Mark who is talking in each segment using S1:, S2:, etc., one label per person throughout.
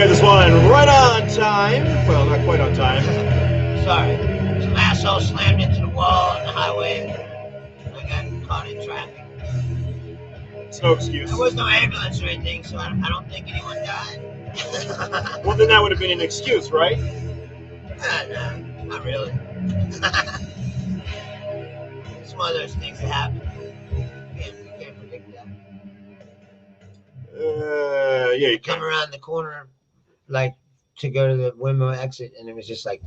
S1: get this one right on time. Well, not quite on time.
S2: Sorry. Some asshole slammed into the wall on the highway. I got caught in traffic.
S1: It's no excuse.
S2: There was no ambulance or anything, so I don't think anyone died.
S1: Well, then that would have been an excuse, right?
S2: No, not really. It's one of those things that happen. You can't predict that.
S1: Yeah, you
S2: Come
S1: can.
S2: around the corner, like, to go to the windmill exit, and it was just like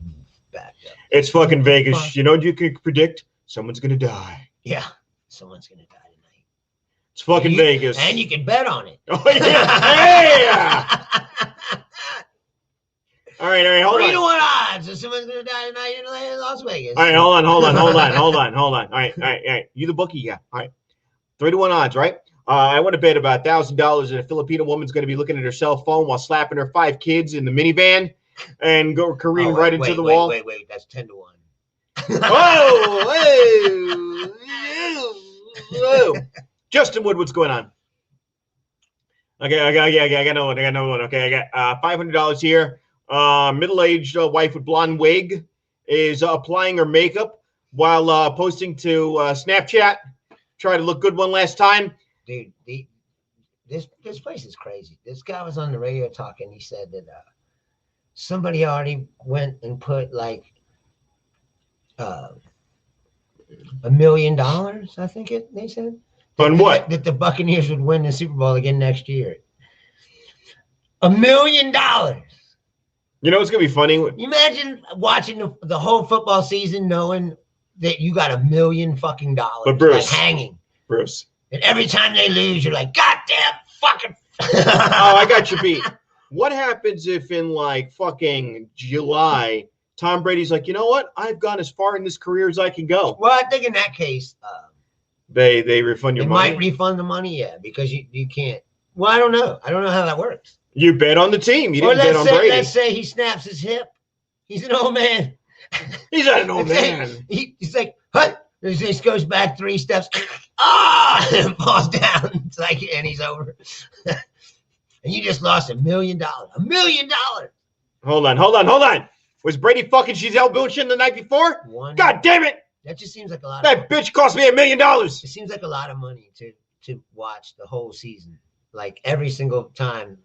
S2: backed up.
S1: It's fucking Vegas. You know what you could predict? Someone's gonna die.
S2: Yeah, someone's gonna die tonight.
S1: It's fucking Vegas.
S2: And you can bet on it.
S1: Oh yeah! Yeah! All right, hold
S2: 3 to
S1: on.
S2: 1 odds that someone's gonna die tonight in Las Vegas.
S1: All right, hold on. All right. You the bookie, yeah. All right, 3 to 1 odds, right? I want to bet about $1,000 that a Filipino woman's going to be looking at her cell phone while slapping her 5 kids in the minivan and go careening right into the wall.
S2: Wait, that's 10 to 1.
S1: Whoa! Justin Wood, what's going on? Okay, I got no one. Okay, I got $500 here. Middle-aged wife with blonde wig is applying her makeup while posting to Snapchat. Try to look good one last time.
S2: Dude, this place is crazy. This guy was on the radio talking. He said that somebody already went and put like $1 million. I think they said.
S1: On what?
S2: That the Buccaneers would win the Super Bowl again next year. $1 million.
S1: You know what's gonna be funny?
S2: You imagine watching the whole football season knowing that you got $1 million fucking dollars,
S1: But Bruce,
S2: like hanging.
S1: Bruce.
S2: And every time they lose, you're like, goddamn fucking.
S1: Oh, I got you beat. What happens if in like fucking July, Tom Brady's like, you know what? I've gone as far in this career as I can go.
S2: Well, I think in that case,
S1: They refund your
S2: they
S1: money.
S2: might refund the money, yeah, because you can't. Well, I don't know. I don't know how that works.
S1: You bet on the team. You
S2: Or
S1: didn't bet on Brady.
S2: let's say he snaps his hip. He's an old man.
S1: He's not an old man.
S2: He's like, what? He just goes back 3 steps. And falls down. It's like, and he's over. And you just lost $1 million. $1 million.
S1: Hold on. Was Brady fucking Giselle Bündchen the night before? God damn it!
S2: That just seems like a lot.
S1: That bitch cost me $1 million.
S2: It seems like a lot of money to watch the whole season. Like every single time,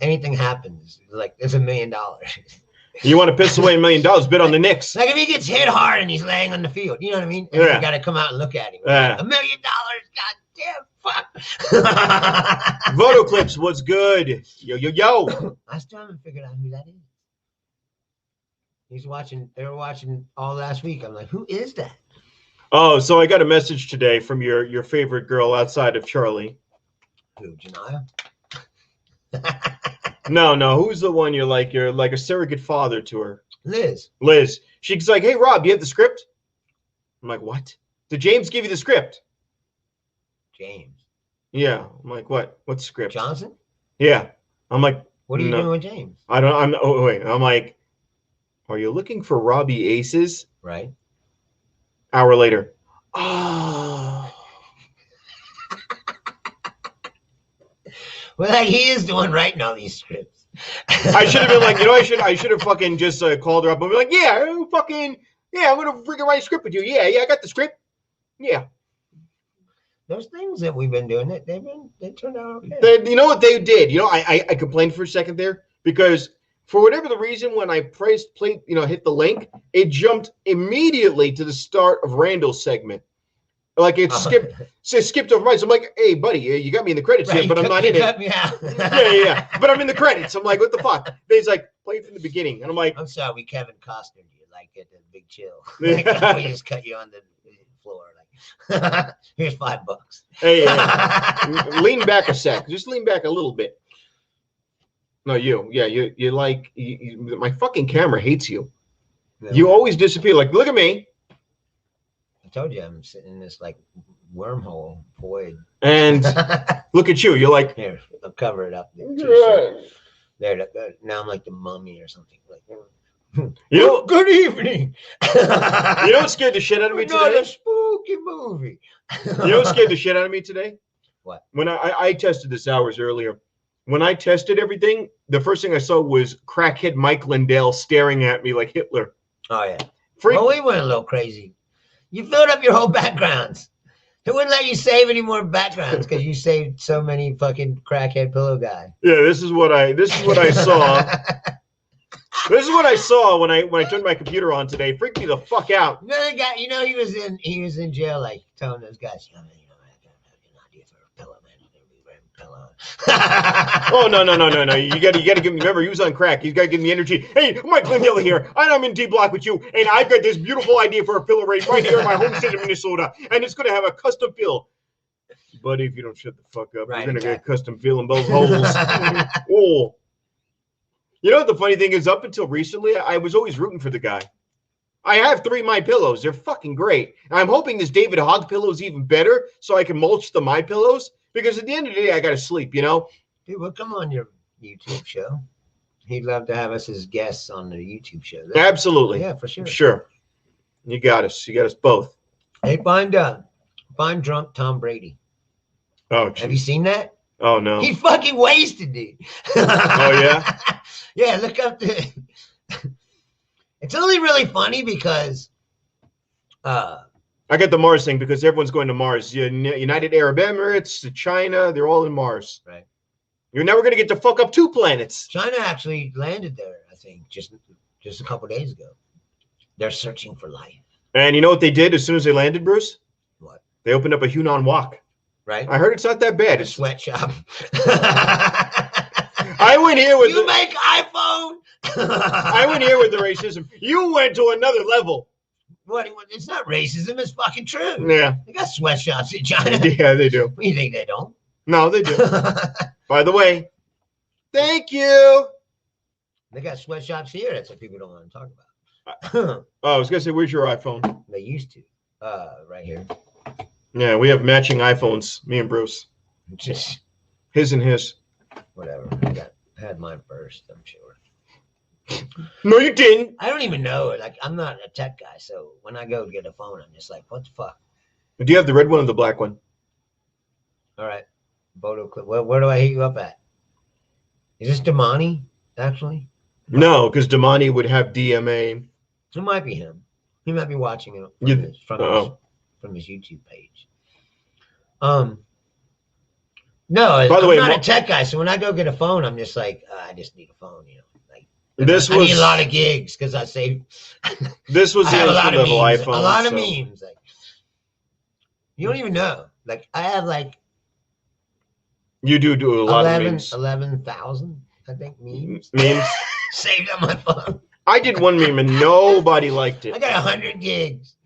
S2: anything happens, like there's $1 million.
S1: You want to piss away $1 million? Bet on the Knicks.
S2: Like if he gets hit hard and he's laying on the field, you know what I mean? And
S1: Yeah.
S2: you got to come out and look at him.
S1: Yeah.
S2: $1 million, goddamn fuck.
S1: Voto Clips, what's good? Yo.
S2: I still haven't figured out who that is. They were watching all last week. I'm like, who is that?
S1: Oh, so I got a message today from your favorite girl outside of Charlie.
S2: Who, Janaya?
S1: No. Who's the one you're like a surrogate father to her?
S2: Liz.
S1: She's like, hey, Rob, you have the script? I'm like, what? Did James give you the script?
S2: James.
S1: Yeah. I'm like, what? What's the script?
S2: Johnson?
S1: Yeah. I'm like,
S2: What are you
S1: no.
S2: doing with James?
S1: I'm like, are you looking for Robbie Aces?
S2: Right.
S1: Hour later. Oh.
S2: Well, like he is the one writing all these scripts.
S1: I should have been like, I should have fucking just called her up and be like, I'm gonna freaking write a script with you. Yeah, I got the script. Yeah.
S2: Those things that we've been doing, they turned out okay.
S1: You know what they did? I complained for a second there because for whatever the reason, when I pressed play, hit the link, it jumped immediately to the start of Randall's segment. Like it skipped over mine. So I'm like, hey, buddy, you got me in the credits
S2: Right,
S1: here, but I'm not in
S2: you
S1: it.
S2: cut me out.
S1: Yeah. But I'm in the credits. I'm like, what the fuck? He's like, play from the beginning. And I'm like,
S2: I'm sorry, we Kevin Costner you like at the Big Chill. Like, we just cut you on the floor. Like, here's $5.
S1: hey, lean back a sec. Just lean back a little bit. No, you. Yeah, you like, my fucking camera hates you.
S2: No.
S1: You always disappear. Like, look at me.
S2: I told you I'm sitting in this like wormhole void.
S1: And look at you. You're like,
S2: Here, I'll cover it up. There, now I'm like the mummy or something. Like, good evening.
S1: You know what scared the shit out of me
S2: Another
S1: today?
S2: spooky movie.
S1: You know what scared the shit out of me today?
S2: What?
S1: When I tested this hours earlier. When I tested everything, the first thing I saw was crackhead Mike Lindell staring at me like Hitler.
S2: Oh yeah.
S1: Freak.
S2: Well, we went a little crazy. You filled up your whole backgrounds. It wouldn't let you save any more backgrounds because you saved so many fucking crackhead pillow guy.
S1: Yeah, this is what I saw. This is what I saw when I turned my computer on today. Freaked me the fuck out.
S2: You know the guy. You know he was in jail, like telling those guys, I got an idea for a pillow, man. Pillow.
S1: Oh no! You gotta give me. Remember, he was on crack. He's gotta give me energy. Hey, Mike Lindell here, and I'm in D Block with you, and I've got this beautiful idea for a pillow right here in my home state of Minnesota, and it's gonna have a custom fill. Buddy, if you don't shut the fuck up, you're gonna get a custom fill in both holes. Oh. You know what the funny thing is? Up until recently, I was always rooting for the guy. I have 3 My Pillows. They're fucking great. I'm hoping this David Hogg pillow is even better so I can mulch the My Pillows because at the end of the day, I got to sleep, you know?
S2: Dude, we'll come on your YouTube show. He'd love to have us as guests on the YouTube show.
S1: Absolutely.
S2: Yeah, for sure.
S1: Sure. You got us. You got us both.
S2: Hey, find drunk Tom Brady.
S1: Oh, geez.
S2: Have you seen that?
S1: Oh, no.
S2: He's fucking wasted, dude.
S1: Oh, yeah?
S2: Yeah, look up the. It's only really funny because.
S1: I got the Mars thing because everyone's going to Mars. United Arab Emirates, China, they're all in Mars.
S2: Right.
S1: You're never going to get to fuck up 2 planets.
S2: China actually landed there, I think, just a couple days ago. They're searching for life.
S1: And you know what they did as soon as they landed, Bruce?
S2: What?
S1: They opened up a Hunan Wok.
S2: Right.
S1: I heard it's not that bad.
S2: A sweatshop.
S1: I went here with
S2: you make iPhone.
S1: I went here with the racism. You went to another level.
S2: What? It's not racism. It's fucking true.
S1: Yeah.
S2: They got sweatshops in China.
S1: Yeah, they do.
S2: What do you think they don't?
S1: No, they do. By the way, thank you.
S2: They got sweatshops here. That's what people don't want to talk about.
S1: Oh, I was gonna say, where's your iPhone?
S2: They used to. Right here.
S1: Yeah, we have matching iPhones. Me and Bruce.
S2: Just
S1: his and his.
S2: Whatever. I had mine first, I'm sure.
S1: No, you didn't.
S2: I don't even know. Like, I'm not a tech guy, so when I go get a phone, I'm just like, what the fuck?
S1: Do you have the red one or the black one?
S2: All right. Bodo clip. Where do I hit you up at? Is this Damani, actually?
S1: No, because Damani would have DMA.
S2: It might be him. He might be watching it from his YouTube page. No,
S1: by the way,
S2: I'm not a tech guy, so when I go get a phone, I'm just like, I just need a phone, you know. Like,
S1: I
S2: need a lot of gigs because I save.
S1: This was the entry level iPhone.
S2: A lot of memes. Like, you don't even know. Like, I have like.
S1: You do a lot of memes.
S2: 11,000, I think, memes.
S1: Memes
S2: saved on my phone.
S1: I did one meme and nobody liked it.
S2: I got 100 gigs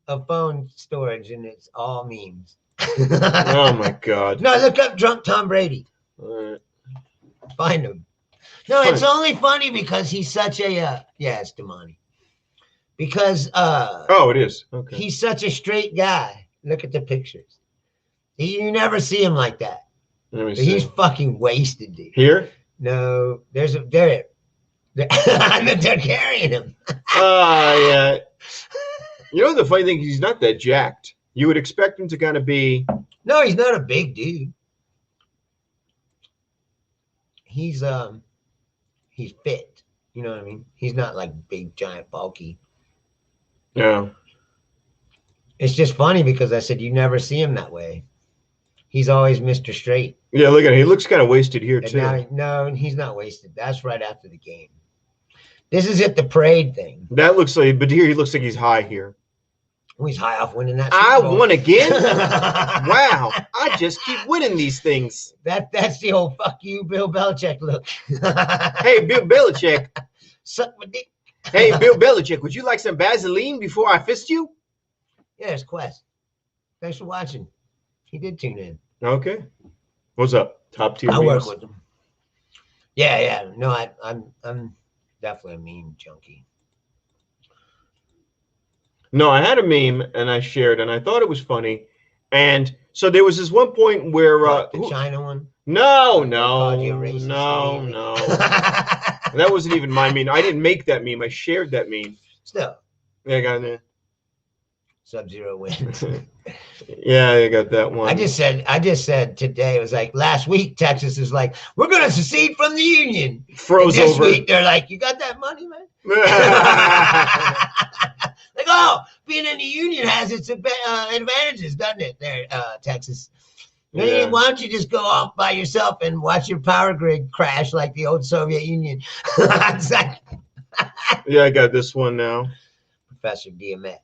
S2: of phone storage, and it's all memes.
S1: Oh my god!
S2: No, look up drunk Tom Brady. Find him. No, it's only funny because he's such a yeah, it's Damani. Because
S1: oh, it is. Okay.
S2: He's such a straight guy. Look at the pictures. You never see him like that. He's fucking wasted, dude.
S1: Here?
S2: No, there's a there. They're carrying him.
S1: Yeah. You know the funny thing? He's not that jacked. You would expect him to kind of be.
S2: No, he's not a big dude. He's fit. You know what I mean? He's not like big, giant, bulky.
S1: Yeah.
S2: It's just funny because I said you never see him that way. He's always Mr. Straight.
S1: Yeah, look at him. He looks kind of wasted here too.
S2: Now, no, he's not wasted. That's right after the game. This is at the parade thing.
S1: That looks like, but here he looks like he's high here.
S2: Oh, he's high off winning that.
S1: I won again. Wow, I just keep winning these things.
S2: That's the old fuck you, Bill Belichick look.
S1: Hey, Bill Belichick.
S2: Suck my dick.
S1: Hey, Bill Belichick, would you like some Vaseline before I fist you?
S2: Yeah, it's Quest. Thanks for watching. He did tune in.
S1: Okay. What's up? Top tier.
S2: I work with him. Yeah. No, I'm definitely a meme junkie.
S1: No, I had a meme and I shared and I thought it was funny. And so there was this one point where
S2: the China one?
S1: No. That wasn't even my meme. I didn't make that meme. I shared that meme.
S2: Still.
S1: Yeah, I got it.
S2: Sub-Zero wins.
S1: Yeah, I got that one.
S2: I just said today, it was like last week, Texas is like, we're going to secede from the Union.
S1: Froze
S2: and this
S1: over.
S2: week, they're like, you got that money, man? Like, oh, being in the Union has its advantages, doesn't it, there, Texas?
S1: Yeah.
S2: Why don't you just go off by yourself and watch your power grid crash like the old Soviet Union? It's like,
S1: Yeah, I got this one now.
S2: Professor DMX.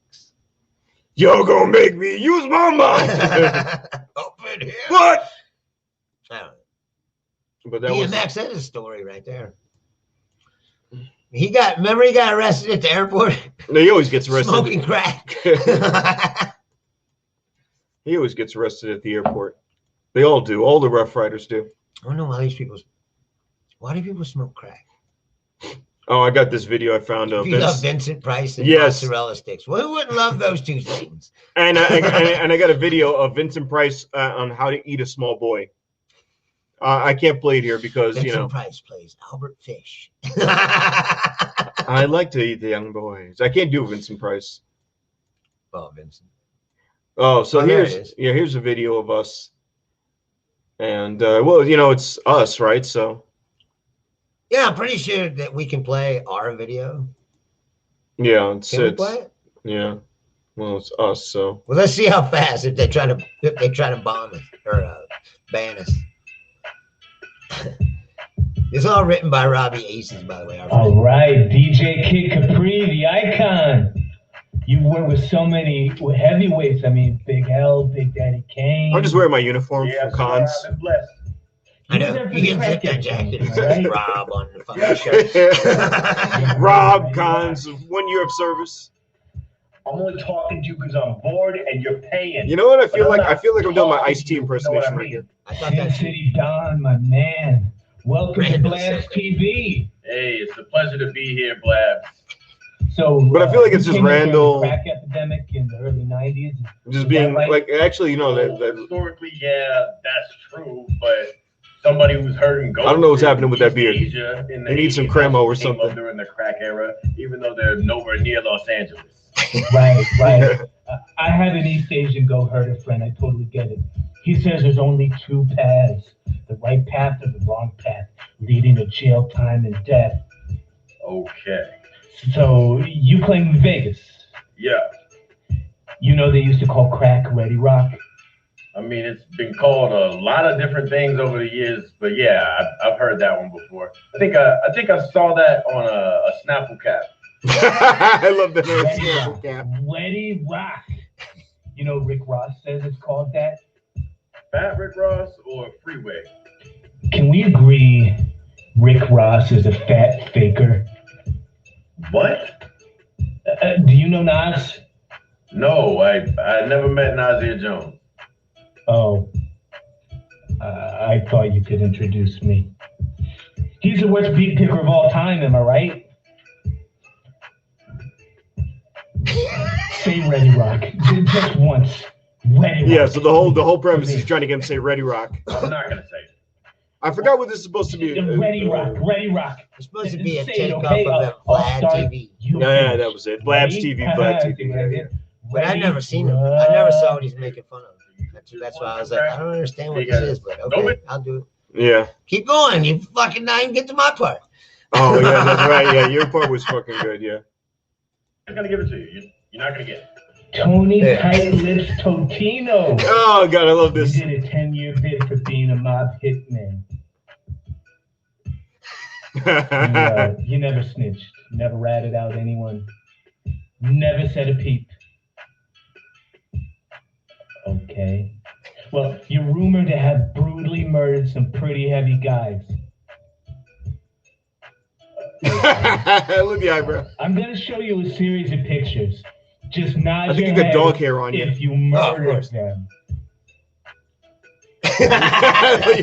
S1: You're gonna make me use my mind.
S2: Up in here.
S1: What?
S2: I don't know.
S1: But that was
S2: DMX is a story right there. Remember he got arrested at the airport?
S1: no, he always gets arrested.
S2: Smoking crack.
S1: He always gets arrested at the airport. They all do. All the Rough Riders do.
S2: I don't know why do people smoke crack?
S1: Oh, I got this video I found of
S2: If you love Vincent Price and
S1: Yes.
S2: mozzarella sticks. Well, who wouldn't love those two things?
S1: and I got a video of Vincent Price on how to eat a small boy. I can't play it here because
S2: Vincent Price plays Albert Fish.
S1: I like to eat the young boys. I can't do Vincent Price.
S2: Oh, Vincent.
S1: Oh, so
S2: Oh, there it is.
S1: here's a video of us. And well, it's us, right? So
S2: Yeah, I'm pretty sure that we can play our video.
S1: yeah,
S2: Can we play it?
S1: yeah. Well, it's us, so
S2: Well, let's see how fast if they try to bomb us or ban us. It's all written by Robbie Aces, by the way.
S3: All right, DJ Kid Capri, the icon. You've worked with so many heavyweights. I mean, Big L, Big Daddy Kane.
S1: I'm just wearing my uniform from cons.
S3: I've been blessed.
S2: I know.
S3: was there for
S2: You
S3: the
S2: can
S3: crack
S2: fit that
S3: campaign,
S2: jacket.
S3: right?
S2: Rob on the fucking shirt.
S1: Rob Cons, 1 year of service.
S3: I'm only talking to you because I'm bored and you're paying.
S1: You know what? I
S3: But
S1: feel
S3: I'm
S1: like
S3: not
S1: I'm doing my
S3: talking
S1: Ice-T
S3: to you,
S1: impersonation
S3: you know what I
S1: right
S3: mean?
S1: here.
S2: I thought
S3: Sin
S2: that
S3: City Don, my man. Welcome to
S2: Random
S3: Blast
S2: second.
S3: TV.
S4: Hey, it's a pleasure to be here, Blab.
S3: So,
S1: But I feel like it's
S3: you
S1: just
S3: came in during
S1: Randall-
S3: the crack epidemic in the early 90s.
S1: Just
S3: Is
S1: being
S3: that right?
S1: like, actually, that
S4: Historically, yeah, that's true, but somebody who's hurting
S1: I don't know what's happening with that beard.
S4: Asia in the
S1: They need some
S4: 80s
S1: Cremo or
S4: came
S1: something.
S4: up during the crack era, even though they're nowhere near Los Angeles.
S3: Right. I had an East Asian go hurt a friend. I totally get it. He says there's only two paths, the right path or the wrong path, leading to jail time and death.
S4: Okay.
S3: So you claim Vegas.
S4: Yeah.
S3: You know they used to call crack Ready Rock.
S4: I mean, it's been called a lot of different things over the years, but yeah, I've heard that one before. I think I saw that on a Snapple cap.
S1: I love that.
S3: Ready Rock. Ready Rock. You know Rick Ross says it's called that.
S4: Fat Rick Ross or Freeway?
S3: Can we agree Rick Ross is a fat faker?
S4: What?
S3: Do you know Nas?
S4: No, I never met Nasir Jones.
S3: Oh, I thought you could introduce me. He's the worst beat picker of all time, am I right? Say Ready Rock. Just once. Ready Rock.
S1: Yeah, so the whole premise is trying to get him to say Ready Rock.
S4: I'm not gonna say it.
S1: I forgot what this is supposed to be.
S3: Ready Rock. Ready Rock.
S2: It's supposed to be a
S3: Say it,
S2: takeoff
S3: okay?
S2: of that
S3: I'll
S2: Vlad
S3: start
S2: TV.
S3: you
S1: Yeah,
S3: finish.
S1: that was it. Blab's
S3: Ready?
S1: TV, Vlad TV. Yeah.
S2: But I've never seen him. I never saw what he's making fun of. That's why I was like, I don't understand what this is, but okay, I'll do it.
S1: Yeah.
S2: Keep going. You fucking not even get to my part.
S1: Oh, yeah, that's right. Yeah, your part was fucking good. Yeah.
S4: I'm gonna give it to you. You're not gonna get it.
S3: Tony
S2: Yeah.
S3: Tight Lips Totino.
S1: Oh God, I love
S3: You
S1: this.
S3: did a 10-year bid for being a mob hitman. You never snitched, never ratted out anyone, never said a peep. Okay. Well, you're rumored to have brutally murdered some pretty heavy guys.
S1: Look at the eyebrow.
S3: I'm gonna show you a series of pictures. Just nod
S1: I think
S3: your
S1: you got
S3: head
S1: dog hair on you.
S3: if you
S2: of
S3: murdered
S2: course.
S3: them.
S1: You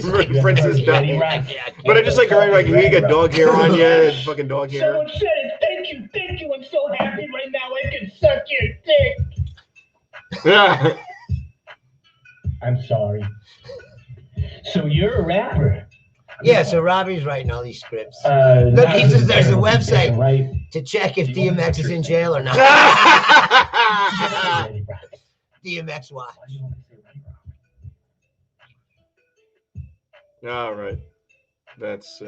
S1: murdered Princess
S3: Ready,
S1: Di.
S3: rock.
S1: But I just like right, like you got dog hair on you, and fucking dog hair.
S3: Someone said it. Thank you. I'm so happy right now. I can suck your dick.
S1: Yeah.
S3: I'm sorry. So you're a rapper.
S2: Yeah, so Robbie's writing all these scripts
S3: Look,
S2: he says there's a website.
S3: right?
S2: to check if DMX is in jail or not.
S3: Ready, Rock.
S2: DMX watch.
S3: Why do you always say Ready, Rock?
S1: All right. That's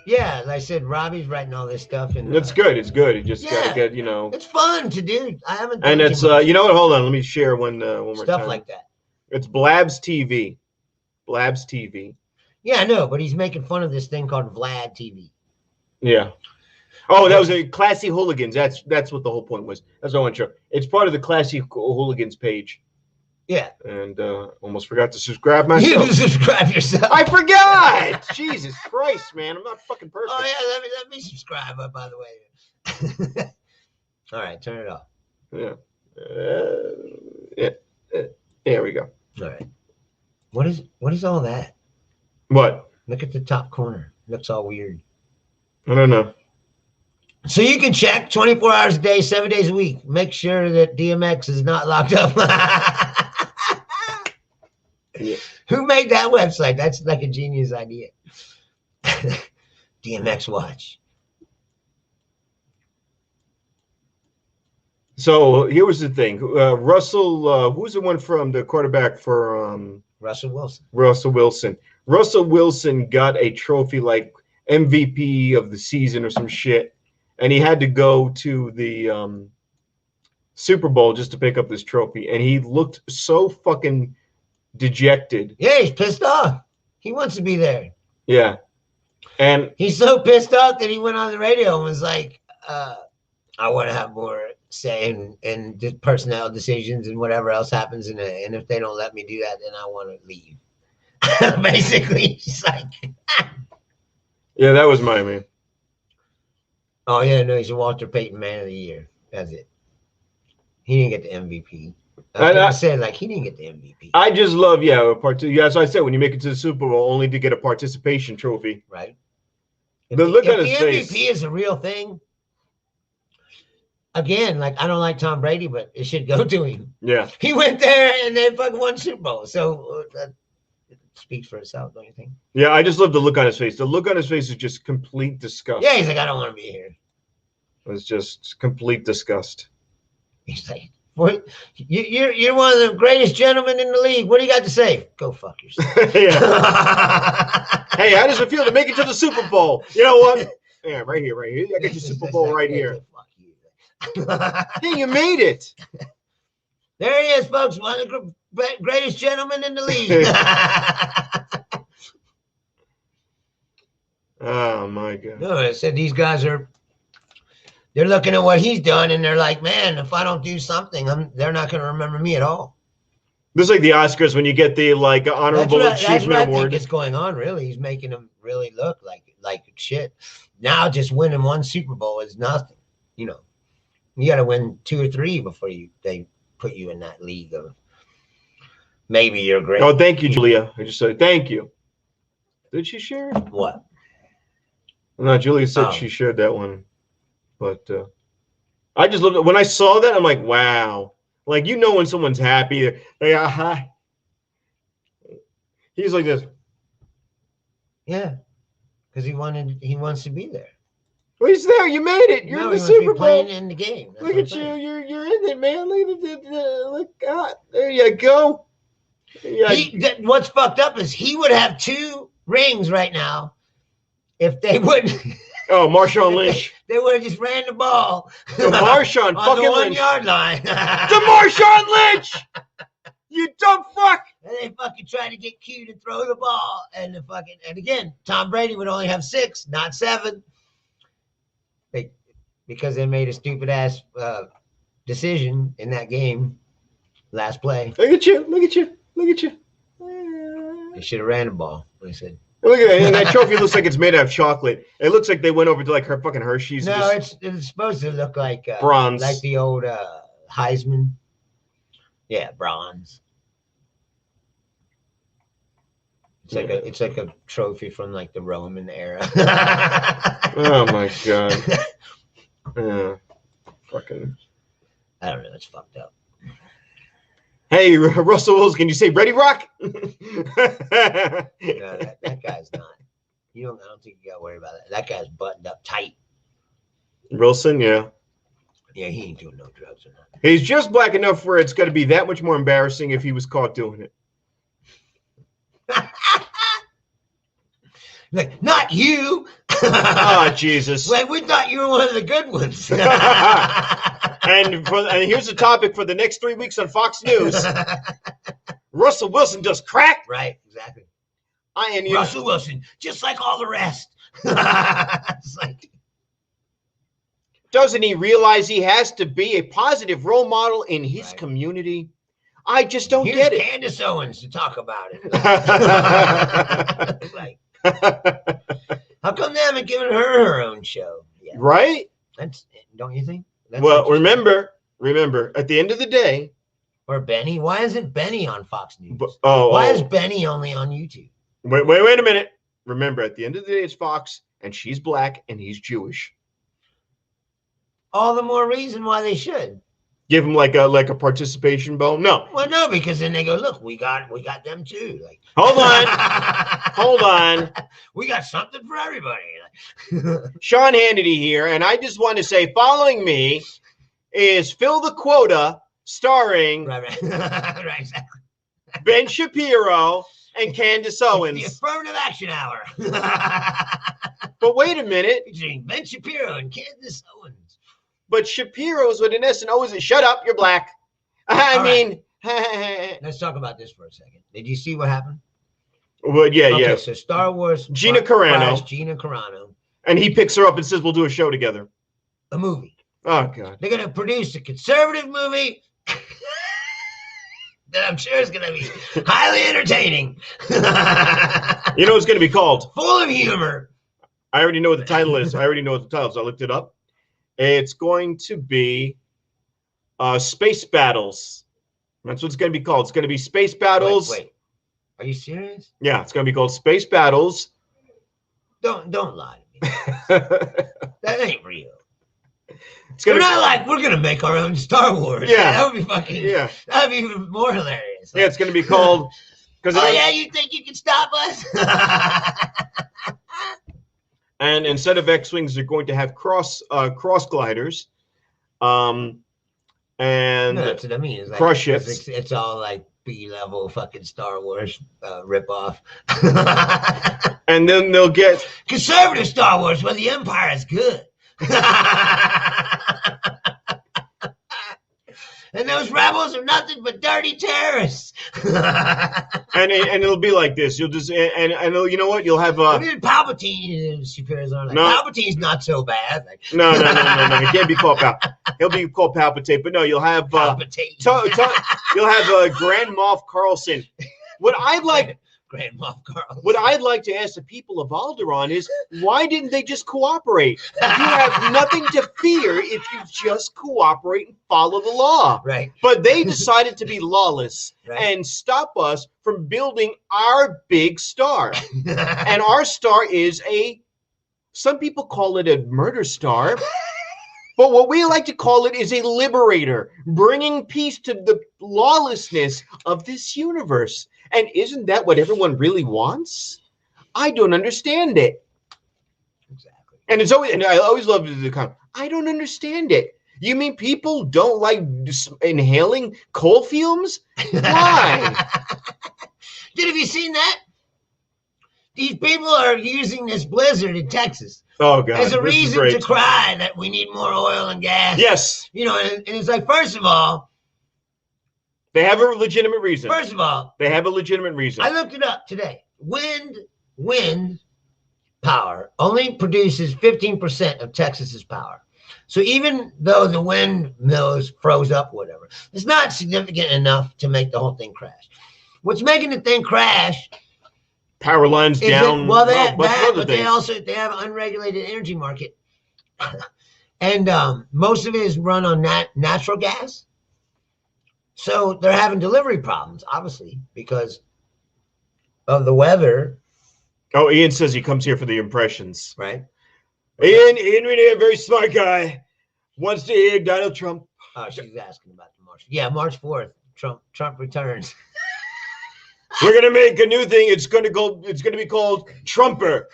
S2: Yeah, like I said, Robbie's writing all this stuff, and
S1: it's good. It's good. You just gotta
S2: Yeah.
S1: get, you know.
S2: it's fun to do. I haven't.
S1: And
S2: done
S1: it's
S2: too much
S1: you know what? Hold on. Let me share one more
S2: stuff
S1: time.
S2: like that.
S1: It's Blabs TV. Blabs TV.
S2: Yeah, I know, but he's making fun of this thing called Vlad TV.
S1: Yeah. Oh, that was a Classy Hooligans. That's what the whole point was. That's what I want to show. It's part of the Classy Hooligans page.
S2: Yeah,
S1: And almost forgot to subscribe
S2: you
S1: myself.
S2: subscribe yourself.
S1: I forgot. Jesus Christ, man! I'm not fucking perfect.
S2: Oh yeah, let me subscribe. By the way. All right, turn it off.
S1: Yeah. There we go.
S2: All right. What is all that?
S1: What?
S2: Look at the top corner. Looks all weird.
S1: I don't know.
S2: So you can check 24 hours a day, 7 days a week. Make sure that DMX is not locked up.
S1: Yeah.
S2: Who made that website? That's like a genius idea. DMX watch.
S1: So here was the thing. Russell, who's the one from the quarterback for
S2: Russell Wilson.
S1: Russell Wilson? Russell Wilson got a trophy like MVP of the season or some shit, and he had to go to the Super Bowl just to pick up this trophy, and he looked so fucking dejected.
S2: Yeah, he's pissed off. He wants to be there.
S1: Yeah, and
S2: He's so pissed off that he went on the radio and was like, I want to have more say in the personnel decisions and whatever else happens. And if they don't let me do that, then I want to leave. Basically, he's like,
S1: yeah, that was my man.
S2: oh, yeah, no, he's a Walter Payton Man of the Year. That's it. He didn't get the MVP. I said, like, he didn't get the MVP.
S1: I just love, yeah, so I said when you make it to the Super Bowl only to get a participation trophy.
S2: Right?
S1: The look on his
S2: If
S1: face.
S2: the MVP is a real thing, again, like, I don't like Tom Brady, but it should go to him.
S1: Yeah.
S2: He went there and they fucking won Super Bowl. So that speaks for itself, don't you think?
S1: Yeah, I just love the look on his face. The look on his face is just complete disgust.
S2: Yeah, he's like, I don't want to be here.
S1: It's just complete disgust.
S2: He's like, what? You're one of the greatest gentlemen in the league. What do you got to say? Go fuck yourself.
S1: Yeah. Hey, how does it feel to make it to the Super Bowl? You know what? Yeah, right here. I got your Super Bowl right here.
S2: Fuck you.
S1: Hey, you made it.
S2: There he is, folks. One of the greatest gentlemen in the league.
S1: Oh my God.
S2: No, I said these guys they're looking at what he's done and they're like, man, if I don't do something, they're not going to remember me at all.
S1: This is like the Oscars when you get the like honorable
S2: That's what
S1: achievement
S2: I
S1: award.
S2: think is going on. Really, he's making them really look like shit. Now, just winning one Super Bowl is nothing. You know, you got to win 2 or 3 before they put you in that league of maybe you're great.
S1: Oh, thank you, Julia. I just said thank you. Did she share?
S2: What?
S1: No, Julia said
S2: Oh.
S1: she shared that one. But I just looked when I saw that, I'm like, wow. Like, you know, when someone's happy, like, he's like this.
S2: Yeah, because he wants to be there.
S1: Well, he's there. You made it. You're
S2: No,
S1: in
S2: he
S1: the
S2: wants to be
S1: Super
S2: playing
S1: Bowl.
S2: in the game. That's
S1: Look
S2: what
S1: at
S2: I'm
S1: you.
S2: saying.
S1: You're in it, man. Look out. There you go. Yeah.
S2: What's fucked up is he would have 2 rings right now if they wouldn't.
S1: Oh, Marshawn Lynch.
S2: They would have just ran the ball
S1: The Marshawn
S2: on
S1: fucking
S2: the 1
S1: Lynch.
S2: yard line.
S1: The Marshawn Lynch. You dumb fuck.
S2: And they fucking tried to get Q to throw the ball, and again, Tom Brady would only have 6, not 7, because they made a stupid ass decision in that game, last play.
S1: Look at you. Look at you. Look at you.
S2: They should have ran the ball. They said,
S1: Look at it. And that trophy looks like it's made out of chocolate. It looks like they went over to like her fucking Hershey's. and
S2: no,
S1: just
S2: it's supposed to look like
S1: bronze.
S2: like the old Heisman. Yeah, bronze. It's like a trophy from like the Roman era.
S1: Oh my God. Yeah. Fucking.
S2: I don't know. It's fucked up.
S1: Hey, Russell Wilson, can you say Ready Rock?
S2: No, that guy's not. I don't think you got to worry about that. That guy's buttoned up tight.
S1: Wilson, yeah.
S2: Yeah, he ain't doing no drugs or nothing.
S1: He's just black enough where it's going to be that much more embarrassing if he was caught doing it.
S2: Like, not you.
S1: Oh, Jesus.
S2: Like, we thought you were one of the good ones.
S1: And here's the topic for the next 3 weeks on Fox News. Russell Wilson does crack.
S2: Right, exactly.
S1: And
S2: Russell Wilson, just like all the rest. It's like,
S1: doesn't he realize he has to be a positive role model in his
S2: Right.
S1: community? I just don't
S2: here's
S1: get it.
S2: Candace Owens to talk about it. Like, how come they haven't given her own show? Yeah,
S1: Right?
S2: that's, don't you think? That's
S1: Well,
S2: interesting.
S1: remember, at the end of the day,
S2: Or Benny. Why isn't Benny on Fox News?
S1: oh,
S2: Why is Benny only on YouTube?
S1: wait a minute. Remember, at the end of the day, it's Fox, and she's black, and he's Jewish.
S2: All the more reason why they should.
S1: Give him like a participation bone. No,
S2: Well, no, because then they go, look, we got them too. Like,
S1: hold on, hold on.
S2: we got something for everybody.
S1: Sean Hannity here, and I just want to say, following me is Fill the Quota, starring
S2: right, right, exactly.
S1: Ben Shapiro and Candace
S2: The
S1: Owens.
S2: affirmative action hour.
S1: But wait a minute.
S2: Featuring Ben Shapiro and Candace Owens.
S1: But Shapiro's with an S and O's. Shut up, you're black. I
S2: All
S1: mean,
S2: Let's talk about this for a second. Did you see what happened?
S1: well, yeah,
S2: Okay,
S1: yeah.
S2: so Star Wars.
S1: Gina Carano.
S2: Prize Gina Carano.
S1: And he picks her up and says, "We'll do a show together."
S2: A movie.
S1: Oh God.
S2: They're going to produce a conservative movie that I'm sure is going to be highly entertaining.
S1: You know what it's going to be called?
S2: Full of humor.
S1: I already know what the title is. I already know what the title is. I looked it up. It's going to be Space Battles. That's what it's going to be called. It's going to be Space Battles.
S2: Wait. Are you serious?
S1: Yeah, it's going to be called Space Battles.
S2: Don't lie to me. That ain't real.
S1: It's
S2: We're
S1: going to
S2: not like we're gonna make our own Star Wars.
S1: Yeah.
S2: That would be fucking.
S1: yeah,
S2: That'd be even more hilarious.
S1: yeah. It's going to be called because
S2: Oh yeah, you think you can stop us?
S1: and instead of X-wings, they're going to have cross gliders, and
S2: No, that's what I mean. It's like,
S1: crush ships.
S2: It's all like B-level fucking Star Wars ripoff.
S1: and then they'll get
S2: Conservative Star Wars, where the Empire is good. And those rebels are nothing but dirty terrorists.
S1: and it'll be like this. You'll just and you know what? You'll have
S2: I mean, Palpatine and Shapiro's on like,
S1: No.
S2: Palpatine's not so bad. Like,
S1: no. He can't be called He'll be called Palpatine, but no, you'll have
S2: Palpatine.
S1: you'll have Grand Moff Carlson. What I'd like
S2: Grand Moff Carl.
S1: What I'd like to ask the people of Alderaan is, why didn't they just cooperate? You have nothing to fear if you just cooperate and follow the law.
S2: Right.
S1: But they decided to be lawless
S2: Right.
S1: and stop us from building our big star. And our star is some people call it a murder star. But what we like to call it is a liberator, bringing peace to the lawlessness of this universe. And isn't that what everyone really wants? I don't understand it.
S2: Exactly.
S1: And I always love the comment. I don't understand it. You mean people don't like inhaling coal fumes? Why?
S2: Dude, have you seen that? These people are using this blizzard in Texas
S1: Oh God!
S2: as a
S1: this is
S2: reason
S1: great.
S2: to cry that we need more oil and gas.
S1: Yes,
S2: You know, and it's like, first of all,
S1: they have a legitimate reason.
S2: I looked it up today. Wind power only produces 15% of Texas's power. So even though the windmills froze up, whatever, it's not significant enough to make the whole thing crash. What's making the thing crash
S1: Power lines
S2: is
S1: down.
S2: but
S1: other
S2: they
S1: things.
S2: they have an unregulated energy market, and most of it is run on natural gas. So they're having delivery problems, obviously, because of the weather,
S1: Oh, Ian says he comes here for the impressions.
S2: right?
S1: Ian really a very smart guy. Wants to hear Donald Trump.
S2: Oh, she's asking about the March. Yeah, March 4th, Trump returns.
S1: We're gonna make a new thing. It's gonna be called Trumper.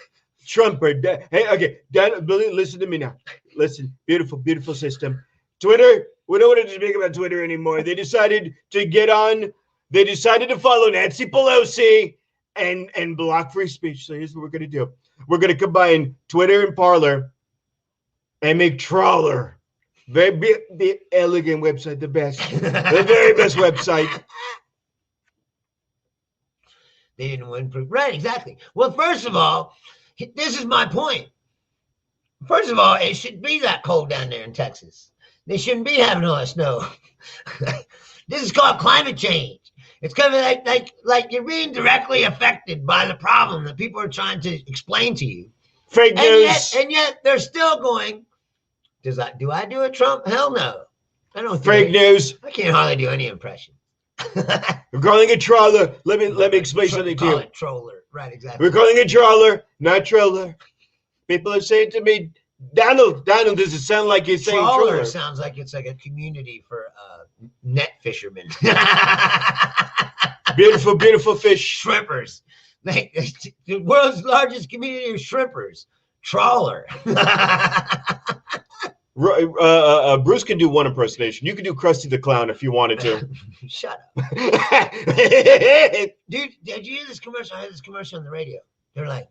S1: Hey, okay, Dan, Billy, listen to me now. Listen, beautiful system. Twitter. We don't want to speak about Twitter anymore. They decided to get on. They decided to follow Nancy Pelosi and block free speech. So here's what we're going to do. We're going to combine Twitter and Parler and make Trawler. The elegant website, the best. The very best website.
S2: They didn't win. Right, exactly. Well, first of all, this is my point. First of all, it should be that cold down there in Texas. They shouldn't be having all that snow. This is called climate change. It's kind of like you're being directly affected by the problem that people are trying to explain to you.
S1: Fake news.
S2: And yet they're still going, do I do a Trump? Hell no. I don't.
S1: Fake news.
S2: I can't hardly do any impression.
S1: We're calling it Trawler. Let me explain something to you.
S2: Call it Troller. Right, exactly.
S1: We're calling it Trawler, not Troller. People are saying to me, Donald, does it sound like you're saying Troller?
S2: Sounds like it's like a community for net fishermen.
S1: Beautiful, beautiful fish.
S2: Shrimpers. The world's largest community of shrimpers. Trawler.
S1: Bruce can do one impersonation. You can do Krusty the Clown if you wanted to.
S2: Shut up. Dude, did you hear this commercial? I heard this commercial on the radio. They're like,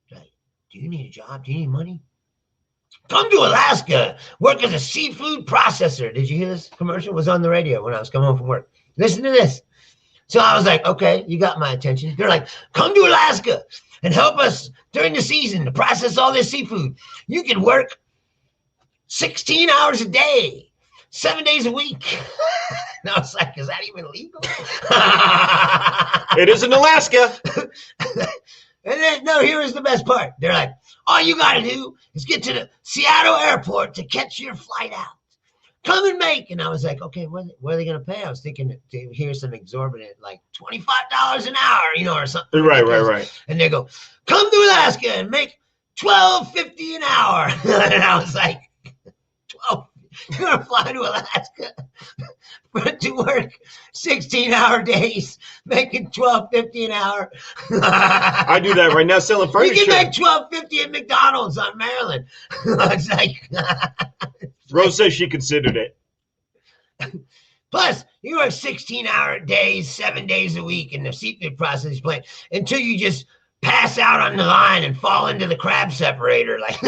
S2: do you need a job? Do you need money? Come to Alaska. Work as a seafood processor. Did you hear this commercial? It was on the radio when I was coming home from work. Listen to this. So I was like, okay, you got my attention. They're like, come to Alaska and help us during the season to process all this seafood. You can work 16 hours a day, 7 days a week. And I was like, is that even legal?
S1: It is in Alaska.
S2: And then, no, here is the best part. They're like, all you got to do is get to the Seattle airport to catch your flight out. Come and make. And I was like, okay, what are they going to pay? I was thinking to hear some exorbitant, like $25 an hour, or something.
S1: Right.
S2: And they go, come to Alaska and make $12.50 an hour. And I was like, 12. You're going to fly to Alaska to work 16-hour days, making $12.50 an hour.
S1: I do that right now, selling furniture.
S2: You can make $12.50 at McDonald's on Maryland. It's like
S1: Rose says she considered it.
S2: Plus, you work 16-hour days, 7 days a week in the seafood processing plant until you just pass out on the line and fall into the crab separator. Like,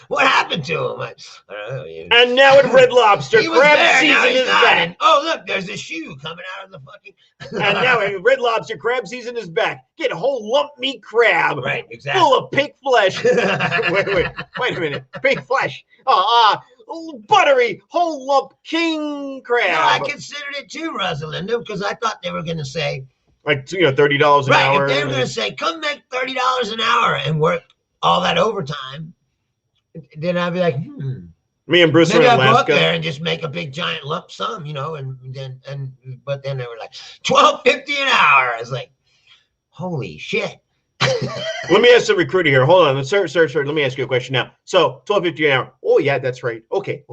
S2: what happened to him? I don't know.
S1: And now at Red Lobster, crab season is back.
S2: And, oh, look, there's a shoe coming out of the fucking.
S1: And now at Red Lobster, crab season is back. Get a whole lump meat crab.
S2: Right, exactly.
S1: Full of pink flesh. wait a minute. Pink flesh. Buttery, whole lump king crab.
S2: No, I considered it too, Rosalinda, because I thought they were going to say.
S1: Like, $30 an hour.
S2: Right, if they were going to say, come make $30 an hour and work all that overtime, then I'd be like,
S1: Me and Bruce
S2: maybe
S1: are in
S2: I'll go up
S1: Alaska.
S2: there and just make a big giant lump sum, but then they were like $12.50 an hour. I was like, holy shit.
S1: Let me ask the recruiter here. Hold on, sir. Let me ask you a question now. So $12.50 an hour. Oh yeah, that's right. Okay.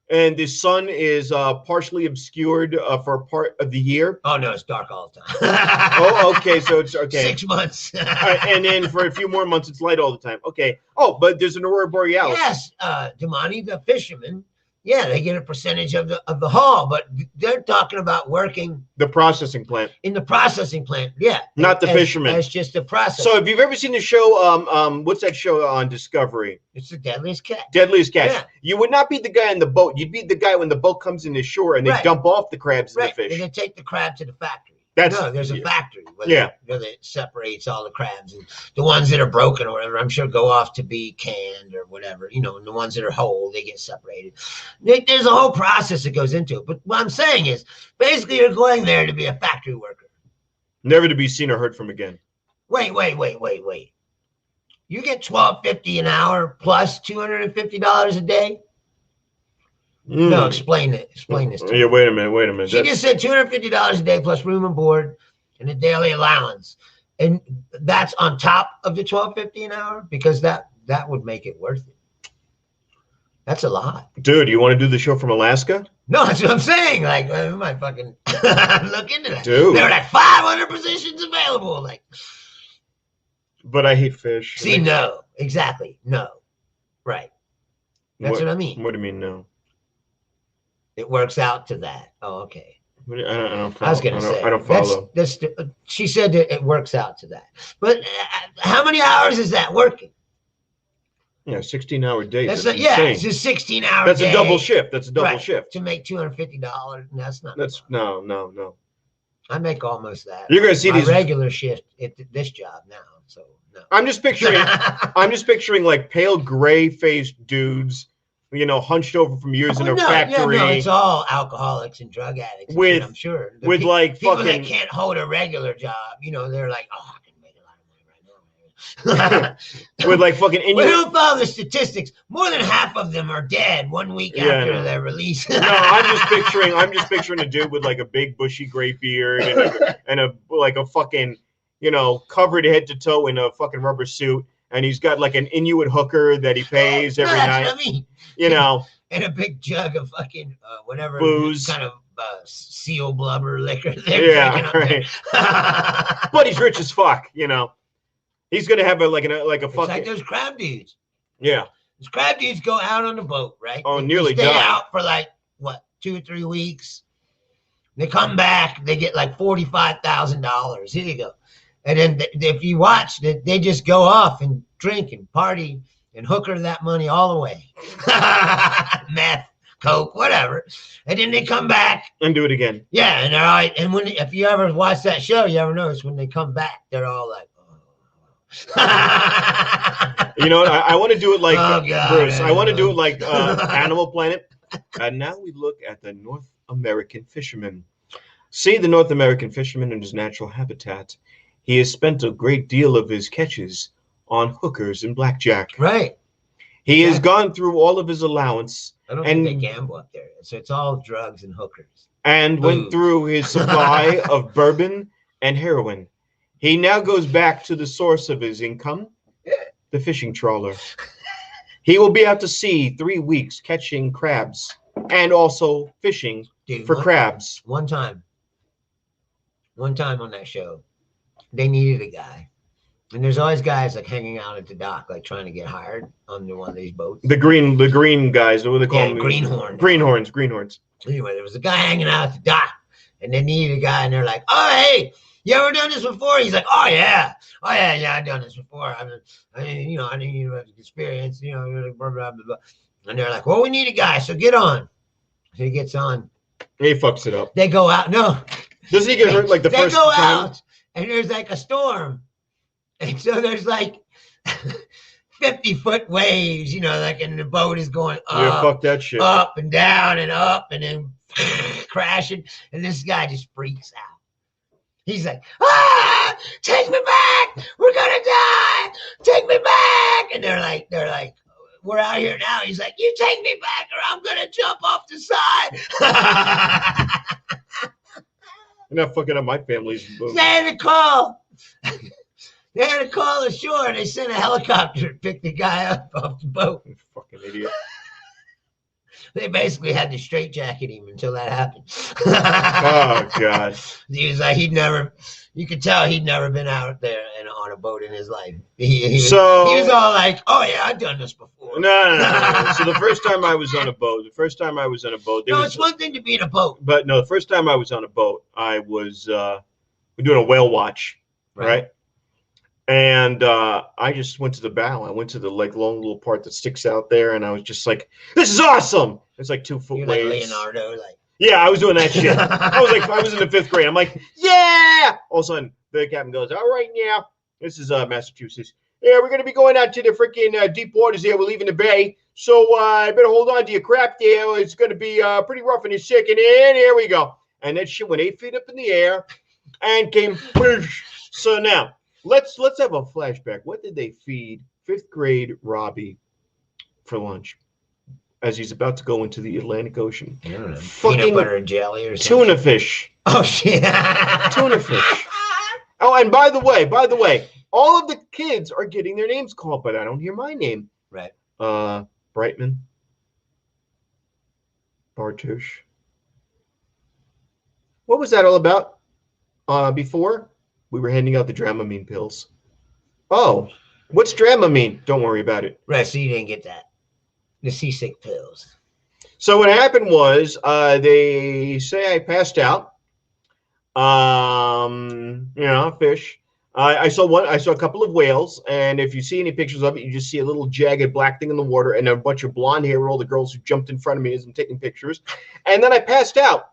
S1: And the sun is partially obscured for part of the year.
S2: Oh no, it's dark all the time.
S1: Oh, okay. So it's okay.
S2: 6 months.
S1: All right, and then for a few more months, it's light all the time. Okay. Oh, but there's an aurora borealis.
S2: Yes, Damani, the fishermen. Yeah, they get a percentage of the haul, but they're talking about working
S1: The processing plant,
S2: in the processing plant. Yeah,
S1: not the fishermen.
S2: That's just the process.
S1: So if you've ever seen the show, what's that show on Discovery?
S2: It's the Deadliest Catch.
S1: Deadliest Catch.
S2: Yeah.
S1: You would not be the guy on the boat. You'd be the guy when the boat comes in the shore and they
S2: Right.
S1: dump off the crabs and
S2: Right,
S1: the
S2: they're
S1: fish.
S2: gonna take the crab to the factory.
S1: That's-
S2: No, there's a
S1: yeah.
S2: factory where,
S1: Yeah.
S2: where it separates all the crabs, and the ones that are broken or whatever, I'm sure go off to be canned or whatever, and the ones that are whole, they get separated. There's a whole process that goes into it. But what I'm saying is, basically, you're going there to be a factory worker.
S1: Never to be seen or heard from again.
S2: Wait. You get $12.50 an hour plus $250 a day? No, explain it. Explain this to me.
S1: Yeah, wait a minute.
S2: She just said $250 a day plus room and board and a daily allowance, and that's on top of the $12.50 an hour, because that would make it worth it. That's a lot.
S1: Dude, you want to do the show from Alaska?
S2: No, that's what I'm saying. Like, I might fucking look into that.
S1: Dude.
S2: There are like 500 positions available. Like,
S1: But I hate fish.
S2: see, no, exactly, no. Right. That's what I mean.
S1: What do you mean no?
S2: It works out to that. Oh, okay.
S1: I don't follow.
S2: I was gonna say
S1: I don't follow.
S2: She said that it works out to that. But how many hours is that working?
S1: Yeah, 16-hour days.
S2: That's
S1: That's
S2: yeah,
S1: insane.
S2: it's a 16-hour.
S1: That's
S2: day.
S1: a double shift. That's a double
S2: Right.
S1: shift.
S2: To make $250. That's not.
S1: That's no.
S2: I make almost that.
S1: You're gonna see
S2: my
S1: these
S2: regular shift at this job now. So no.
S1: I'm just picturing like pale gray faced dudes, hunched over from years in a factory.
S2: Yeah, no, it's all alcoholics and drug addicts.
S1: With
S2: I'm sure
S1: with like
S2: people
S1: fucking
S2: that can't hold a regular job. They're like, oh, I can make a lot of money right now.
S1: with like fucking
S2: We don't follow the statistics. More than half of them are dead 1 week after their release.
S1: No, I'm just picturing a dude with like a big bushy gray beard and a fucking, covered head to toe in a fucking rubber suit, and he's got like an Inuit hooker that he pays every night.
S2: What I mean. And a big jug of fucking whatever
S1: booze,
S2: kind of seal blubber liquor.
S1: Yeah, right. But he's rich as fuck. He's gonna have a fucking.
S2: It's like those crab dudes.
S1: Yeah.
S2: Those crab dudes go out on the boat, right?
S1: Oh, nearly
S2: stay
S1: die.
S2: out for like 2 or 3 weeks. They come back, they get like $45,000. Here you go. And then if you watch, they just go off and drink and party and hooker that money all the way. Meth, coke, whatever. And then they come back
S1: and do it again.
S2: Yeah, and they're all right. And if you ever watch that show, you ever notice when they come back, they're all like,
S1: I want to do it like Bruce. I want to do it like Animal Planet. And now we look at the North American fisherman. See the North American fisherman in his natural habitat. He has spent a great deal of his catches on hookers and blackjack.
S2: Right.
S1: He has gone through all of his allowance.
S2: I don't think they gamble up there. So it's all drugs and hookers.
S1: And went through his supply of bourbon and heroin. He now goes back to the source of his income, the fishing trawler. He will be out to sea 3 weeks catching crabs and also fishing for crabs.
S2: One time on that show, they needed a guy. And there's always guys like hanging out at the dock, like trying to get hired on one of these boats.
S1: The green guys, what do they call them? Greenhorns.
S2: Anyway, there was a guy hanging out at the dock, and they needed a guy, and they're like, "Oh, hey, you ever done this before?" He's like, "Oh yeah, I've done this before. I need experience, blah, blah, blah, blah." And they're like, "Well, we need a guy, so get on." So he gets on.
S1: He fucks it up.
S2: They go out. No.
S1: Doesn't he get hurt like the first time? They go out,
S2: and there's like a storm. And so there's like 50-foot waves, and the boat is going up,
S1: yeah, fuck that shit.
S2: Up and down and up and then crashing. And this guy just freaks out. He's like, take me back. We're going to die. Take me back. And they're like, we're out here now. He's like, you take me back or I'm going to jump off the side.
S1: You're not fucking up my family's boat.
S2: They had to call. They had to call ashore, and they sent a helicopter to pick the guy up off the boat.
S1: You fucking idiot.
S2: They basically had to straitjacket him until that happened.
S1: Oh, God.
S2: He was like, you could tell he'd never been out there and on a boat in his life. He was all like, oh, yeah, I've done this before.
S1: No. So the first time I was on a boat,
S2: it's one thing to be in a boat.
S1: But no, the first time I was on a boat, I was we're doing a whale watch, right? And I just went to the bow. I went to the long little part that sticks out there, and I was just like, "This is awesome!" It's like 2 foot waves.
S2: Like Leonardo,
S1: yeah, I was doing that shit. I was in the 5th grade. I'm like, "Yeah!" All of a sudden, the captain goes, "All right, now this is Massachusetts. Yeah, we're gonna be going out to the freaking deep waters here. We're leaving the bay, so I better hold on to your crap there. It's gonna be pretty rough in a second. And here we go." And that shit went 8 feet up in the air, and came. So now. Let's have a flashback. What did they feed 5th grade Robbie for lunch as he's about to go into the Atlantic Ocean?
S2: I don't know. Peanut butter and jelly or something.
S1: Tuna fish.
S2: Oh shit.
S1: Tuna fish. Oh, and by the way, all of the kids are getting their names called, but I don't hear my name.
S2: Right.
S1: Brightman. Bartush. What was that all about? Before? We were handing out the Dramamine pills. Oh, what's Dramamine? Don't worry about it.
S2: Right, so you didn't get that. The seasick pills.
S1: So what happened was, they say I passed out. Fish. I saw a couple of whales, and if you see any pictures of it, you just see a little jagged black thing in the water, and a bunch of blonde hair were all the girls who jumped in front of me as I'm taking pictures. And then I passed out.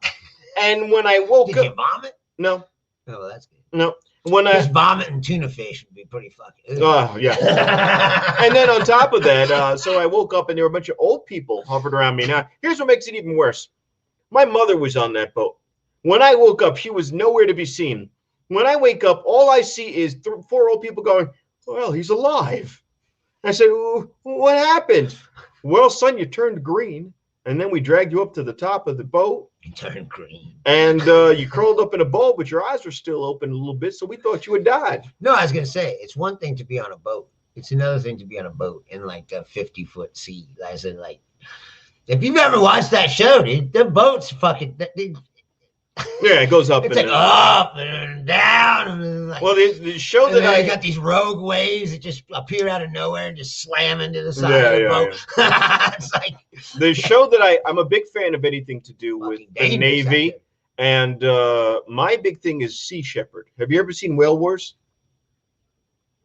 S1: And when I woke
S2: Did
S1: up,
S2: you vomit?
S1: no,
S2: Oh, well, that's good.
S1: no. When
S2: Just vomit and tuna fish would be pretty fucking.
S1: oh yeah. And then on top of that, so I woke up and there were a bunch of old people hovered around me. Now, here's what makes it even worse. My mother was on that boat. When I woke up, she was nowhere to be seen. When I wake up, all I see is 4 old people going, well, he's alive. I said, what happened? Well, son, you turned green. And then we dragged you up to the top of the boat.
S2: You turned green.
S1: And you curled up in a ball, but your eyes were still open a little bit. So we thought you had died.
S2: No, I was going to say, it's one thing to be on a boat. It's another thing to be on a boat in like a 50-foot sea. As in, like, if you've ever watched that show, dude, the boats fucking.
S1: Yeah, it goes up.
S2: It's like up and down. And like,
S1: well, the show
S2: and
S1: that
S2: then
S1: I
S2: they got these rogue waves that just appear out of nowhere and just slam into the side
S1: Yeah,
S2: of the
S1: yeah,
S2: boat. It's like
S1: the show that I'm a big fan of anything to do with
S2: fucking
S1: the
S2: dangerous
S1: Navy,
S2: out
S1: and my big thing is Sea Shepherd. Have you ever seen Whale Wars?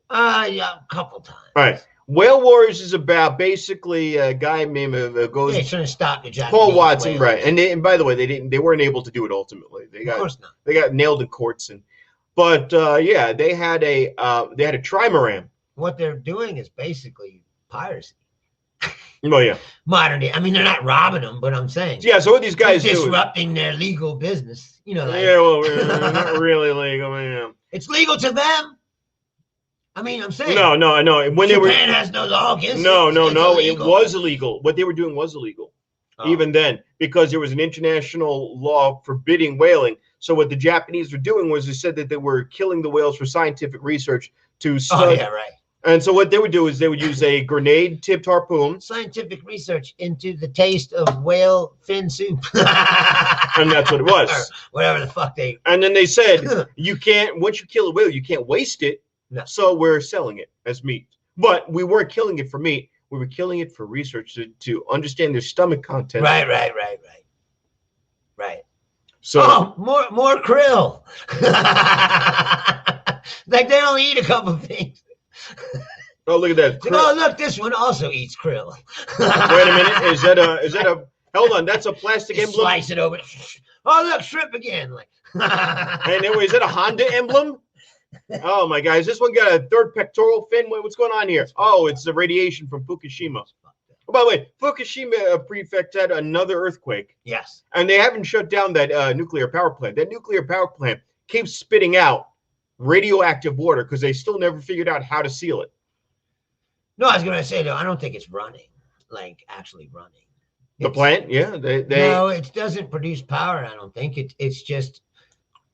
S2: there. Yeah, a couple times.
S1: All right, Whale Wars is about basically a guy named goes
S2: Yeah, trying to stop the Japanese
S1: Paul Watson,
S2: whales.
S1: right? And by the way, they weren't able to do it ultimately.
S2: Of course not.
S1: They got nailed in courts, but yeah, they had a trimaran.
S2: What they're doing is basically piracy.
S1: Oh yeah,
S2: Modern day. I mean, they're not robbing them, but I'm saying
S1: yeah. So what these guys
S2: they're
S1: do?
S2: disrupting their legal business. You know, like,
S1: Yeah, well, we're not really legal, man.
S2: it's legal to them. I mean, I'm saying
S1: No, I know. When
S2: Japan has no law against
S1: no,
S2: it.
S1: no,
S2: It's
S1: no. It
S2: illegal.
S1: was illegal. What they were doing was illegal,
S2: Oh.
S1: even then, because there was an international law forbidding whaling. So what the Japanese were doing was they said that they were killing the whales for scientific research to
S2: Oh,
S1: study.
S2: yeah, right.
S1: And so what they would do is they would use a grenade-tipped harpoon,
S2: Scientific research into the taste of whale fin soup.
S1: and that's what it was.
S2: Or whatever the fuck they.
S1: And then they said, you can't, once you kill a whale, you can't waste it.
S2: No.
S1: So we're selling it as meat. But we weren't killing it for meat. We were killing it for research to understand their stomach content.
S2: Right.
S1: So
S2: Oh, more krill. Like they only eat a couple of things.
S1: oh, look at that.
S2: It's like, oh, look, this one also eats krill.
S1: Wait a minute. Is that a hold on, that's a plastic
S2: Just
S1: emblem.
S2: slice it over. Oh, look, shrimp again. Like,
S1: And anyway, is that a Honda emblem? Oh my God. Has this one got a third pectoral fin? What's going on here? Oh, it's the radiation from Fukushima. Oh, by the way, Fukushima prefect had another earthquake.
S2: yes.
S1: And they haven't shut down that nuclear power plant. That nuclear power plant keeps spitting out radioactive water because they still never figured out how to seal it.
S2: No, I was going to say, though, I don't think it's running, like actually running.
S1: The
S2: It's-
S1: plant, yeah, they
S2: No, it doesn't produce power, I don't think. It's just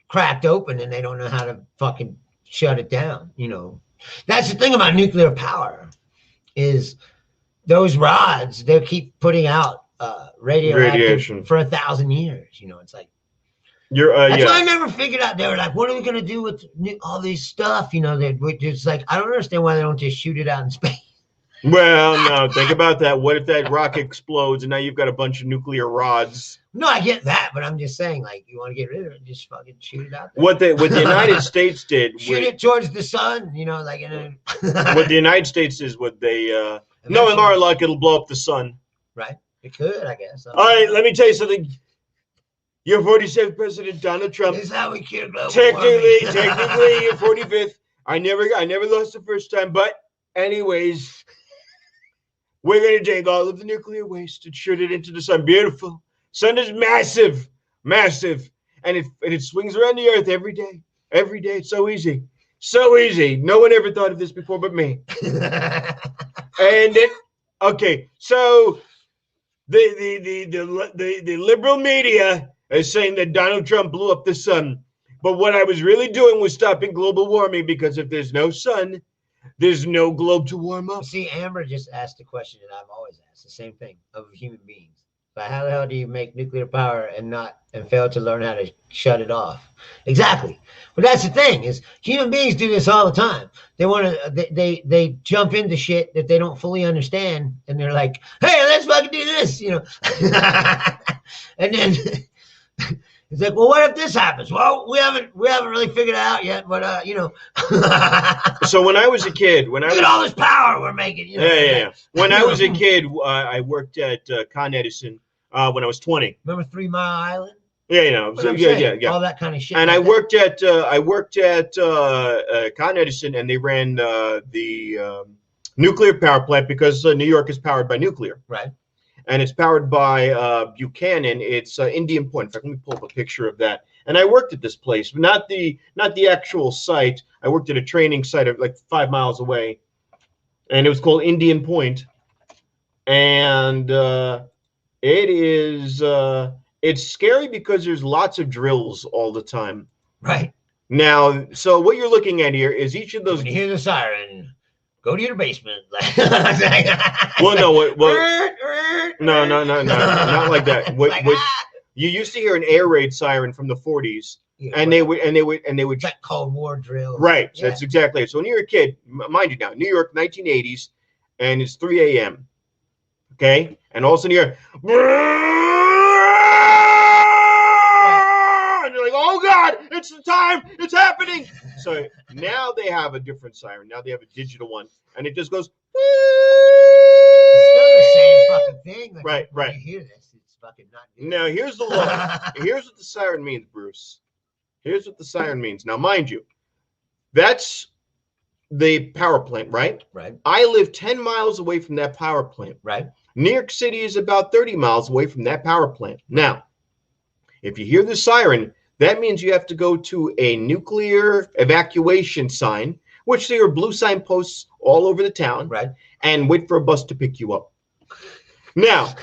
S2: cracked open and they don't know how to fucking shut it down, you know. That's the thing about nuclear power is those rods, they keep putting out radioactive
S1: Radiation.
S2: for 1,000 years, you know. It's like,
S1: you're
S2: that's why I
S1: yeah.
S2: never figured out. They were like, what are we going to do with all this stuff? You know, they're just like, I don't understand why they don't just shoot it out in space.
S1: Well, no, think about that. What if that rock explodes and now you've got a bunch of nuclear rods?
S2: No, I get that, but I'm just saying, like, you want to get rid of it, just fucking shoot it out there.
S1: What the United States did,
S2: Shoot it towards the sun, you know, like in a
S1: what the United States is, what they knowing our luck, it'll blow up the sun.
S2: Right? It could, I guess.
S1: All right, let me tell you something. Your 47th president, Donald Trump.
S2: This is how we cure global
S1: Technically,
S2: warming.
S1: your 45th. I never lost the first time, but anyways, we're gonna take all of the nuclear waste and shoot it into the sun. Beautiful. Sun is massive, and it swings around the earth every day. Every day, it's so easy, so easy. No one ever thought of this before, but me. And it, okay, so the liberal media is saying that Donald Trump blew up the sun. But what I was really doing was stopping global warming, because if there's no sun, there's no globe to warm up.
S2: See, Amber just asked a question that I've always asked, the same thing of human beings. But how the hell do you make nuclear power and fail to learn how to shut it off? Exactly. But that's the thing is human beings do this all the time. They want to they jump into shit that they don't fully understand, and they're like, "Hey, let's fucking do this," you know. And then it's like, "Well, what if this happens?" Well, we haven't really figured it out yet, but you know.
S1: So when I was a kid,
S2: Look at all this power we're making. You know?
S1: Yeah. When I was a kid, I worked at Con Edison when I was 20.
S2: Remember 3 Mile Island?
S1: Yeah, you know, so, yeah.
S2: All that kind of shit.
S1: And
S2: like
S1: I worked at Con Edison, and they ran the nuclear power plant because New York is powered by nuclear.
S2: Right.
S1: And it's powered by Buchanan. It's Indian Point. In fact, let me pull up a picture of that. And I worked at this place, but not the actual site. I worked at a training site of like 5 miles away, and it was called Indian Point. And it is it's scary because there's lots of drills all the time.
S2: Right.
S1: Now, so what you're looking at here is each of those.
S2: When you hear the siren, go to your basement.
S1: Well, no, no, not like that. You used to hear an air raid siren from the 40s, and they would
S2: It's like Cold War drill.
S1: Right.
S2: Yeah.
S1: That's exactly it. So when you're a kid, mind you now, New York, 1980s, and it's 3 a.m. Okay, and all of a sudden you're. And you're like, oh God, it's the time, it's happening. So now they have a different siren. Now they have a digital one, and it just goes.
S2: It's still the same fucking thing. Like,
S1: Right.
S2: when you hear this, it's fucking not good.
S1: Now here's the law. Here's what the siren means, Bruce. Here's what the siren means. Now, mind you, that's the power plant, right?
S2: Right.
S1: I live 10 miles away from that power plant.
S2: Right.
S1: New York City is about 30 miles away from that power plant. Now, if you hear the siren, that means you have to go to a nuclear evacuation sign, which there are blue signposts all over the town,
S2: Right.
S1: and wait for a bus to pick you up. Now,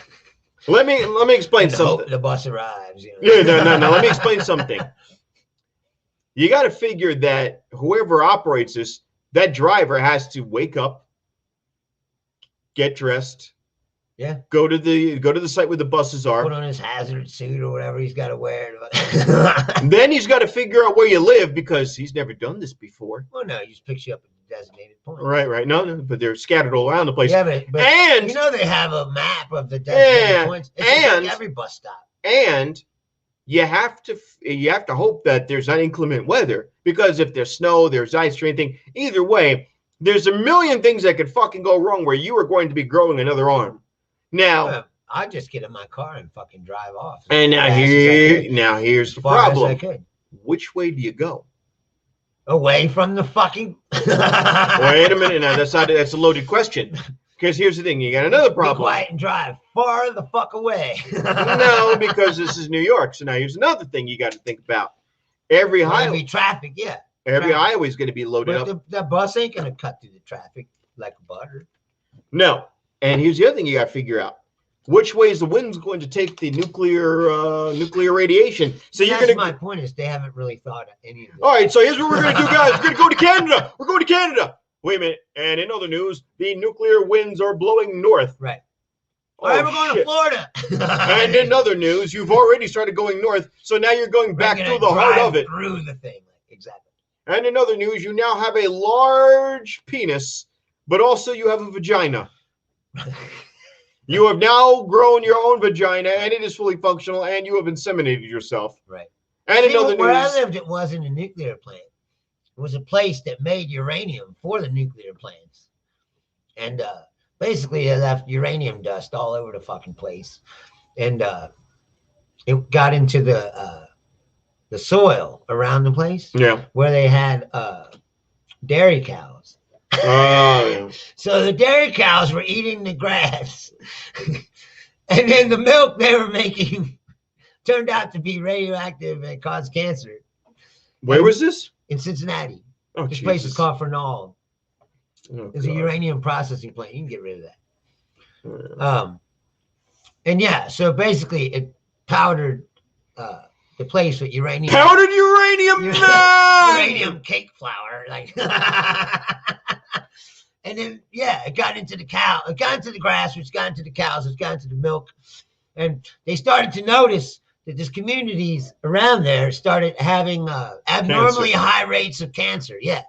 S1: let me explain
S2: And
S1: something.
S2: hope the bus arrives. You know?
S1: Yeah, no. Let me explain something. You got to figure that whoever operates this, that driver has to wake up, get dressed,
S2: Yeah.
S1: go to the site where the buses are.
S2: Put on his hazard suit or whatever he's got to wear.
S1: Then he's got to figure out where you live because he's never done this before.
S2: Well, no, he just picks you up at the designated point.
S1: Right. No, but they're scattered all around the place.
S2: Yeah, but
S1: And
S2: you know they have a map of the designated points. It's
S1: and-
S2: like every bus stop.
S1: And you have to hope that there's not inclement weather, because if there's snow, there's ice or anything, either way, there's a million things that could fucking go wrong where you are going to be growing another arm. Now,
S2: Well, I just get in my car and fucking drive off.
S1: and here's the
S2: As far as I
S1: problem.
S2: could.
S1: Which way do you go?
S2: Away from the fucking.
S1: Wait a minute now. That's a loaded question. Because here's the thing, you got another
S2: Be
S1: problem.
S2: quiet and drive far the fuck away.
S1: No, because this is New York. So now here's another thing you got to think about. Every
S2: There'll
S1: highway,
S2: be traffic, yeah.
S1: every
S2: traffic.
S1: highway is going to be loaded
S2: But
S1: up.
S2: the bus ain't gonna cut through the traffic like butter.
S1: No. And here's the other thing you got to figure out. Which way is the wind's going to take the nuclear radiation? So you're
S2: That's
S1: going to.
S2: my point is they haven't really thought of any of this.
S1: All right, so here's what we're going to do, guys. We're going to go to Canada. We're going to Canada. Wait a minute. And in other news, the nuclear winds are blowing north.
S2: Right.
S1: Oh,
S2: All right, we're going to
S1: shit.
S2: Florida.
S1: And in other news, you've already started going north, so now you're going back
S2: We're
S1: through
S2: gonna
S1: the heart
S2: drive
S1: of it.
S2: Through the thing, exactly.
S1: And in other news, you now have a large penis, but also you have a vagina. You have now grown your own vagina, and it is fully functional, and you have inseminated yourself.
S2: Right.
S1: And in
S2: See,
S1: other
S2: where I
S1: news,
S2: lived, it wasn't a nuclear plant. It was a place that made uranium for the nuclear plants. And basically, they left uranium dust all over the fucking place. And it got into the soil around the place
S1: yeah.
S2: where they had dairy cows.
S1: Oh, yeah.
S2: So the dairy cows were eating the grass. And then the milk they were making turned out to be radioactive and caused cancer
S1: Where was this?
S2: in Cincinnati.
S1: Oh,
S2: This place is
S1: Jesus.
S2: called Fernald.
S1: Oh,
S2: It's a
S1: God.
S2: uranium processing plant. You can get rid of that.
S1: Yeah.
S2: And yeah, so basically it powdered the place with uranium.
S1: Powdered uranium.
S2: Uranium cake flour, like. And then yeah, it got into the cow. It got into the grass, which got into the cows, which got into the milk, And they started to notice that these communities around there started having abnormally high rates of cancer. Yeah.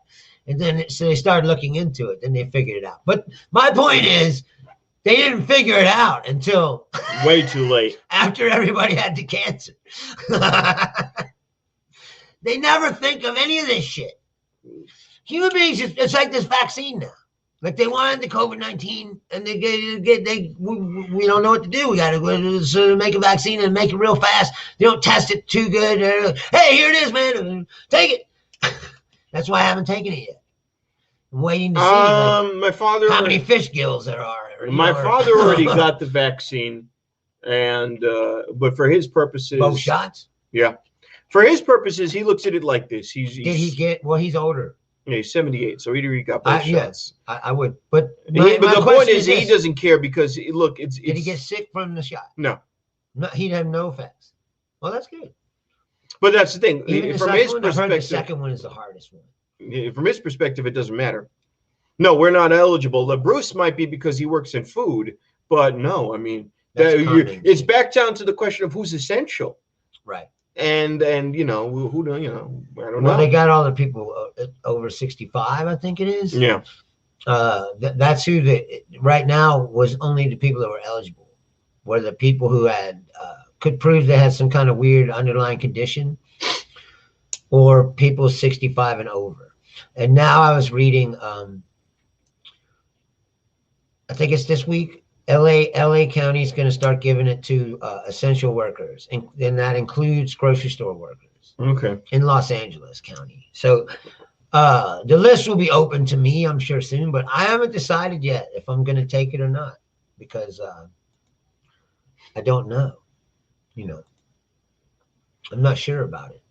S2: And then so they started looking into it. Then they figured it out. But my point is, they didn't figure it out until
S1: way too late.
S2: After everybody had the cancer. They never think of any of this shit. Human beings, it's like this vaccine now. Like they wanted the COVID-19 and we don't know what to do. We got to make a vaccine and make it real fast. They don't test it too good. Hey, here it is, man. Take it. That's why I haven't taken it yet. I'm waiting to see
S1: my father,
S2: how many fish gills there are.
S1: My father already got the vaccine, and but for his purposes,
S2: both shots.
S1: Yeah, for his purposes, he looks at it like this. Did
S2: he get? Well, he's older.
S1: Yeah, he's 78, so he got both shots.
S2: Yes, I would. But
S1: but the point is, he doesn't care because look, it's.
S2: Did he get sick from the shot?
S1: No.
S2: He'd have no effects. Well, that's good.
S1: But that's the thing.
S2: Even
S1: from his perspective,
S2: I've heard the second one is the hardest one.
S1: From his perspective, it doesn't matter. No, we're not eligible. Bruce might be because he works in food, but no, I mean, it's back down to the question of who's essential,
S2: right?
S1: And you know who I don't know.
S2: Well, they got all the people over 65, I think it is.
S1: Yeah.
S2: That's who right now was only the people that were eligible, were the people who had could prove they had some kind of weird underlying condition, or people 65 and over. And now I was reading, I think it's this week, LA County is going to start giving it to essential workers, and that includes grocery store workers.
S1: Okay.
S2: In Los Angeles County. So the list will be open to me, I'm sure, soon, but I haven't decided yet if I'm going to take it or not, because I don't know. You know, I'm not sure about it.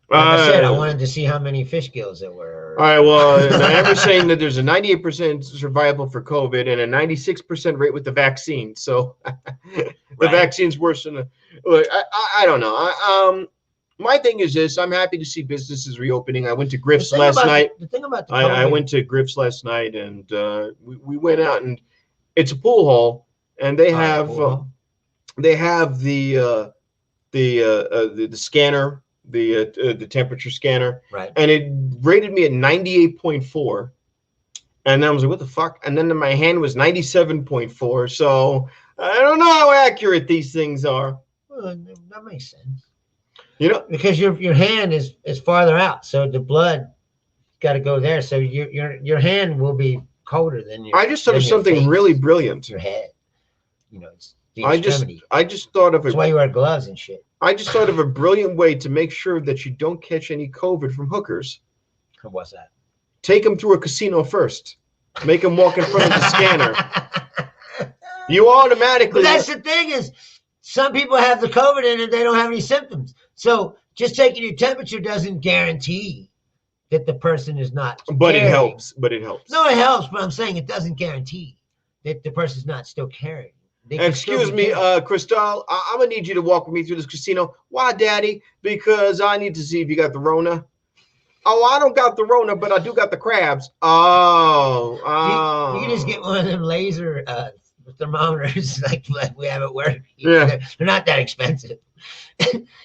S2: Like I said, I wanted to see how many fish gills there were.
S1: All right, well, Amber's saying that there's a 98% survival for COVID and a 96% rate with the vaccine. So the vaccine's worse than look, I don't know. My thing is this: I'm happy to see businesses reopening. I went to Griff's last night.
S2: The thing about the
S1: I went to Griff's last night, and we went out, and it's a pool hall, and they have the scanner. The temperature scanner,
S2: right? And
S1: it rated me at 98.4, and I was like, "What the fuck?" And then my hand was 97.4. So I don't know how accurate these things are.
S2: Well, that makes sense.
S1: You know,
S2: because your hand is farther out, so the blood got to go there. So your hand will be colder than your.
S1: I just thought of something really brilliant.
S2: Your head, you know, it's the
S1: extremity. I just thought of
S2: That's why you wear gloves and shit.
S1: I just thought of a brilliant way to make sure that you don't catch any COVID from hookers.
S2: What's that?
S1: Take them through a casino first. Make them walk in front of the scanner. You automatically.
S2: But that's the thing is, some people have the COVID and they don't have any symptoms. So just taking your temperature doesn't guarantee that the person is not.
S1: But
S2: carrying.
S1: It helps. But it helps.
S2: No, it helps. But I'm saying it doesn't guarantee that the person's not still carrying.
S1: Excuse me, Cristal, I'm going to need you to walk with me through this casino. Why, Daddy? Because I need to see if you got the Rona. Oh, I don't got the Rona, but I do got the crabs. Oh.
S2: You can just get one of them laser thermometers like we have at work.
S1: Yeah.
S2: They're not that expensive.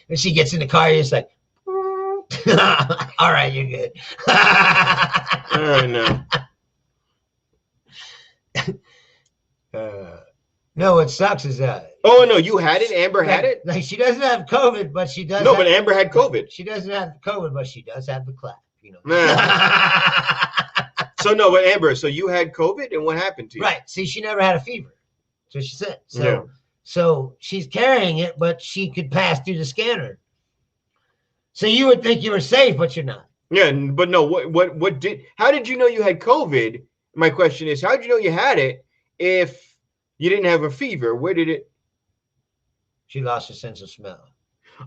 S2: When she gets in the car, you're just like, all right, you're good.
S1: I
S2: know. No, what sucks is that.
S1: Oh no, you had it. Amber had it.
S2: Like she doesn't have COVID, but she does.
S1: No, but Amber had COVID.
S2: She doesn't have COVID, but she does have the clap. You know.
S1: So no, but Amber, so you had COVID, and what happened to you?
S2: Right. See, she never had a fever. So she said. So she's carrying it, but she could pass through the scanner. So you would think you were safe, but you're not.
S1: Yeah, but no. What did? How did you know you had COVID? My question is, how did you know you had it if you didn't have a fever? Where did it?
S2: She lost her sense of smell.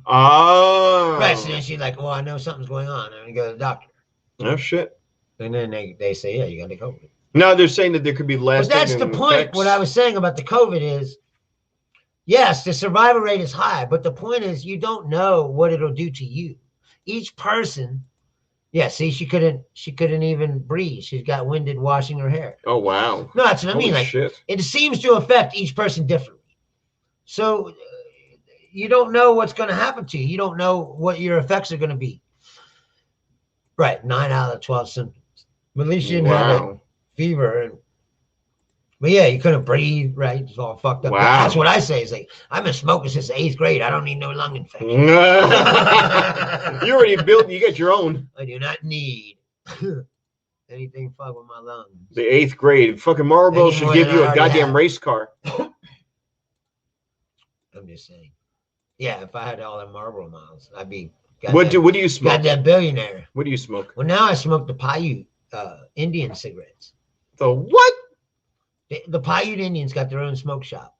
S1: Oh.
S2: Right. So then she's like, "Oh, I know something's going on. I'm gonna go to the doctor."
S1: Oh shit.
S2: And then they say, "Yeah, you're gonna get COVID."
S1: No, they're saying that there could be less.
S2: But that's the point.
S1: Effects.
S2: What I was saying about the COVID is, yes, the survival rate is high, but the point is you don't know what it'll do to you. Each person. Yeah, see, she couldn't even breathe. She's got winded washing her hair.
S1: Oh wow.
S2: No, that's what I mean. Like
S1: shit.
S2: it seems to affect each person differently. So you don't know what's going to happen to you. You don't know what your effects are going to be. Right. 9 out of 12 symptoms. But at least you didn't have a fever. But yeah, you couldn't breathe, right? It's all fucked up.
S1: Wow.
S2: That's what I say. It's like, I've been smoking since the 8th grade. I don't need no lung infection.
S1: You already built, you got your own.
S2: I do not need anything fuck with my lungs.
S1: The 8th grade. Fucking Marlboro should give you a goddamn race car.
S2: I'm just saying. Yeah, if I had all them Marlboro miles, I'd be
S1: what do you smoke?
S2: goddamn billionaire.
S1: What do you smoke?
S2: Well, now I smoke the Paiute Indian cigarettes.
S1: The what?
S2: The Paiute Indians got their own smoke shop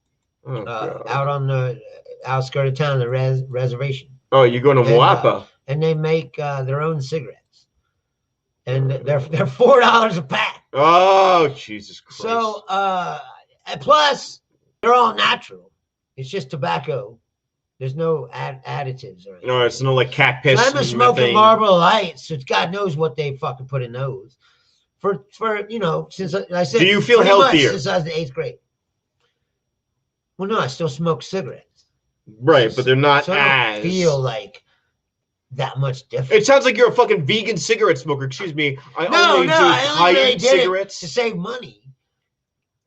S1: Oh,
S2: out on the outskirts of town, the reservation.
S1: oh, you're going to Moapa.
S2: And they make their own cigarettes. And they're $4 a pack.
S1: Oh, Jesus Christ.
S2: So, and plus, they're all natural. It's just tobacco. There's no additives or anything.
S1: No, it's no like cat piss.
S2: I've been smoking Marlboro Lights, so God knows what they fucking put in those. For you know, since I said,
S1: do you feel healthier?
S2: Since I was the 8th grade. Well, no, I still smoke cigarettes.
S1: Right, but they're not
S2: so I don't feel like that much different.
S1: It sounds like you're a fucking vegan cigarette smoker. Excuse me. I only do
S2: I really did
S1: cigarettes
S2: it to save money.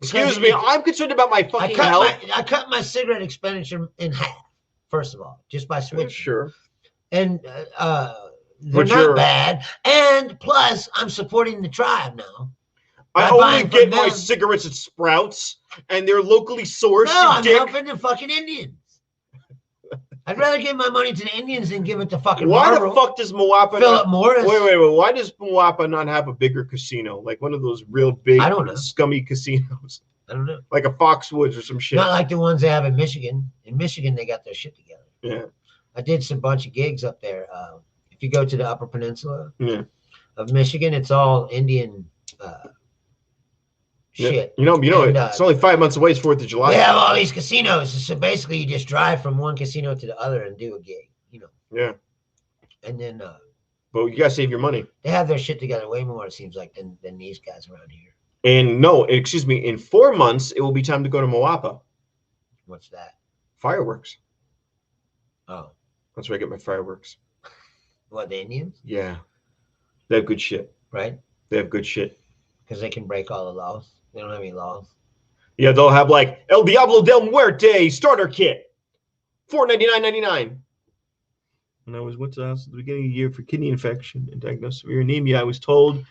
S1: Excuse me. I'm concerned about my fucking health.
S2: I cut my cigarette expenditure in half. First of all, just by switching.
S1: Sure.
S2: And they're not bad. And plus, I'm supporting the tribe now.
S1: I only get my cigarettes at Sprouts, and they're locally sourced.
S2: No, I'm helping the fucking Indians. I'd rather give my money to the Indians than give it to fucking Marlboro.
S1: Why the fuck does Moapa
S2: Philip Morris?
S1: Wait. Why does Moapa not have a bigger casino? Like one of those real big,
S2: I don't know,
S1: scummy casinos?
S2: I don't know.
S1: Like a Foxwoods or some shit.
S2: Not like the ones they have in Michigan. In Michigan, they got their shit together.
S1: Yeah.
S2: I did some bunch of gigs up there. If you go to the Upper Peninsula of Michigan, it's all Indian shit.
S1: You know, it's only 5 months away. It's 4th of July.
S2: They have all these casinos. So basically, you just drive from one casino to the other and do a gig, you know.
S1: Yeah.
S2: And then
S1: but you gotta save your money.
S2: They have their shit together way more, it seems like, than these guys around here.
S1: And no, excuse me, in 4 months, it will be time to go to Moapa.
S2: What's that?
S1: Fireworks.
S2: Oh.
S1: That's where I get my fireworks.
S2: What, the Indians?
S1: Yeah. They have good shit.
S2: Right?
S1: They have good shit.
S2: Because they can break all the laws. They don't have any laws.
S1: Yeah, they'll have like El Diablo del Muerte starter kit. $499.99. And I was at the beginning of the year for kidney infection and diagnosed severe anemia. I was told.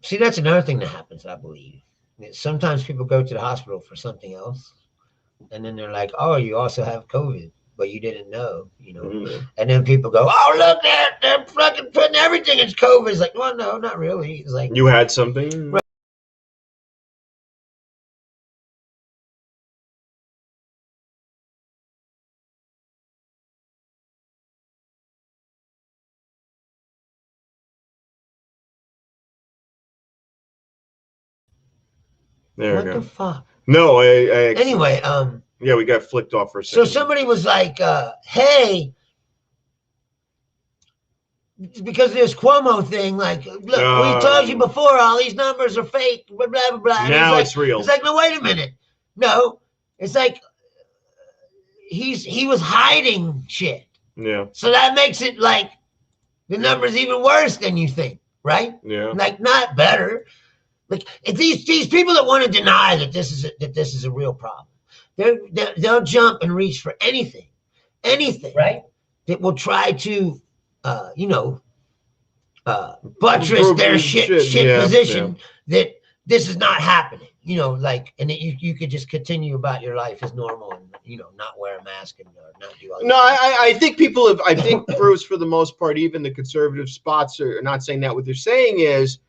S2: See, that's another thing that happens, I believe. Sometimes people go to the hospital for something else, and then they're like, "Oh, you also have COVID, but you didn't know," you know. Mm-hmm. And then people go, "Oh, look, they're fucking putting everything as COVID." It's like, well, no, not really. It's like
S1: you had something. Right. There
S2: what the fuck?
S1: No,
S2: anyway,
S1: yeah, we got flicked off for a second.
S2: So somebody was like, hey, because this Cuomo thing, like, look, we told you before, all these numbers are fake, blah, blah, blah.
S1: Now
S2: it's
S1: real.
S2: It's like, no, wait a minute. No, it's like he was hiding shit.
S1: Yeah.
S2: So that makes it like the numbers even worse than you think, right?
S1: Yeah.
S2: Like, not better. Like, if these people that want to deny that this is a real problem, they'll jump and reach for anything, right? That will try to, buttress their shit position that this is not happening. You know, like, and that you could just continue about your life as normal and, you know, not wear a mask and not do all that.
S1: No, I think people have, I think Bruce, for the most part, even the conservative spots are not saying that. What they're saying is,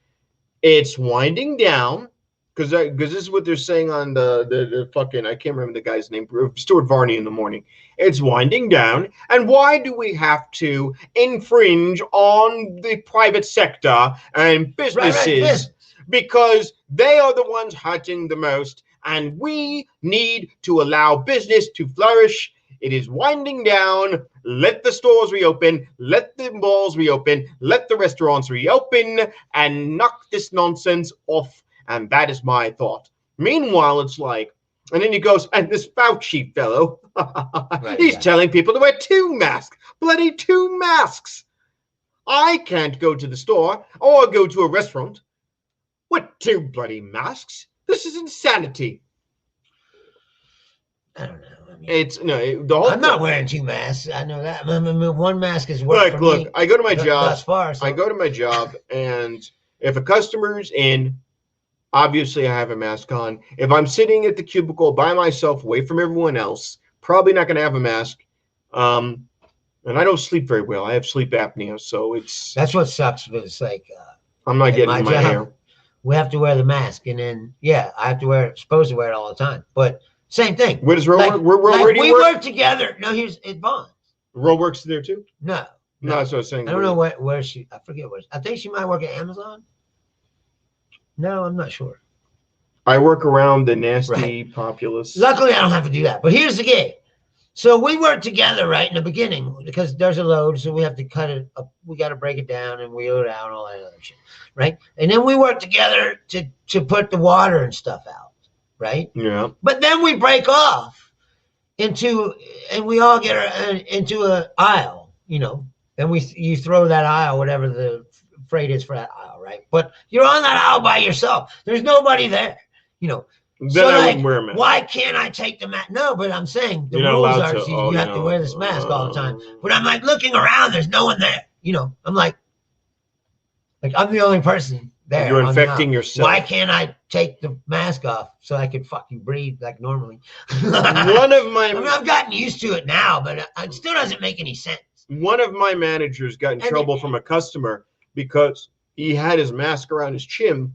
S1: it's winding down because this is what they're saying on the fucking, I can't remember the guy's name, Stuart Varney in the morning. It's winding down. And why do we have to infringe on the private sector and businesses?
S2: Right.
S1: Because they are the ones hurting the most. And we need to allow business to flourish. It is winding down. Let the stores reopen. Let the malls reopen. Let the restaurants reopen and knock this nonsense off. And that is my thought. Meanwhile, it's like, and then he goes, and this Fauci fellow, he's
S2: yeah.
S1: telling people to wear 2 masks, bloody 2 masks. I can't go to the store or go to a restaurant with 2 bloody masks. This is insanity.
S2: I don't know. I mean,
S1: It's the whole.
S2: I'm not wearing 2 masks. I know that. I mean, 1 mask is work for
S1: Look,
S2: me
S1: I go to my
S2: thus
S1: job.
S2: far. So.
S1: I go to my job, and if a customer's in, obviously I have a mask on. If I'm sitting at the cubicle by myself, away from everyone else, probably not going to have a mask. And I don't sleep very well. I have sleep apnea, so
S2: That's what sucks. But it's like
S1: I'm not getting
S2: my
S1: in my
S2: job,
S1: hair.
S2: We have to wear the mask, and then I have to supposed to wear it all the time. But same thing.
S1: Where does Ro
S2: Like,
S1: work? Where
S2: like
S1: Radio
S2: we
S1: work?
S2: work together. No, here's it. Bond.
S1: Ro works there too.
S2: No,
S1: No, that's what I was saying.
S2: I don't know where she. I forget where. I think she might work at Amazon. No, I'm not sure.
S1: I work around the nasty
S2: Right.
S1: populace.
S2: Luckily, I don't have to do that. But here's the gig. So we work together right in the beginning because there's a load, so we have to cut it up. We got to break it down and wheel it out and all that other shit, right? And then we work together to put the water and stuff out, right?
S1: Yeah.
S2: But then we break off and we all get into an aisle, and you throw that aisle, whatever the freight is for that aisle, right? But you're on that aisle by yourself. There's nobody there,
S1: Then
S2: So,
S1: I
S2: like,
S1: wouldn't wear a mask.
S2: Why can't I take the mask? No, but I'm saying the
S1: You're not
S2: rules
S1: allowed
S2: are
S1: to.
S2: you
S1: Oh,
S2: have to
S1: no.
S2: wear this mask all the time. But I'm like looking around, there's no one there. I'm like I'm the only person there.
S1: You're
S2: on the
S1: infecting
S2: aisle.
S1: yourself.
S2: Why can't I take the mask off so I can fucking breathe like normally?
S1: One of
S2: I mean,
S1: my
S2: I've gotten used to it now, but it still doesn't make any sense.
S1: managers got in
S2: And
S1: trouble from a customer because he had his mask around his chin.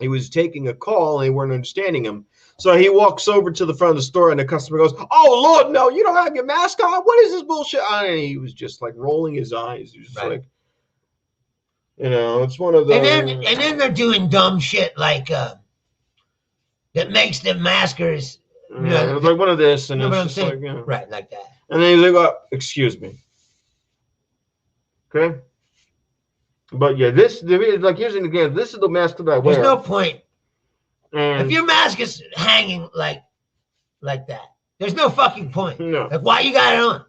S1: He was taking a call and they weren't understanding him. So he walks over to the front of the store and the customer goes, "Oh Lord, no, you don't have your mask on. What is this bullshit?" And he was just like rolling his eyes. He was just
S2: Right.
S1: like, it's one of those.
S2: And then they're doing dumb shit like that makes them maskers
S1: It's like one of this, and
S2: You know what I'm
S1: it's just
S2: saying?
S1: like,
S2: right like that.
S1: And then he's like, "Excuse me." Okay. But yeah, here's an example. This is the mask that I wear.
S2: There's no point.
S1: And
S2: If your mask is hanging like that, there's no fucking point.
S1: no.
S2: Like, why you got it on?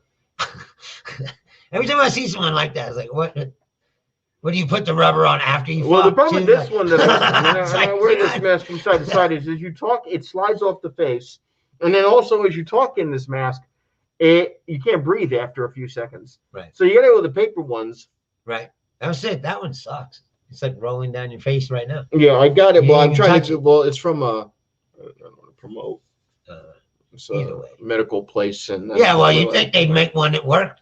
S2: Every time I see someone like that, it's like, what do you put the rubber on after you
S1: Well, the
S2: fuck,
S1: problem
S2: too?
S1: with this one that
S2: It's
S1: I
S2: like,
S1: wear this
S2: God.
S1: mask from side to side is as you talk, it slides off the face, and then also as you talk in this mask, you can't breathe after a few seconds.
S2: Right.
S1: So you got to go with the paper ones.
S2: Right. That was it. That one sucks. It's like rolling down your face right now.
S1: Yeah, I got it.
S2: You
S1: Well,
S2: didn't
S1: I'm
S2: even
S1: trying
S2: touch
S1: to.
S2: it.
S1: Well, it's from I don't want to promote. It's
S2: Either way.
S1: medical place, and
S2: Yeah, well, you think they'd make one that worked.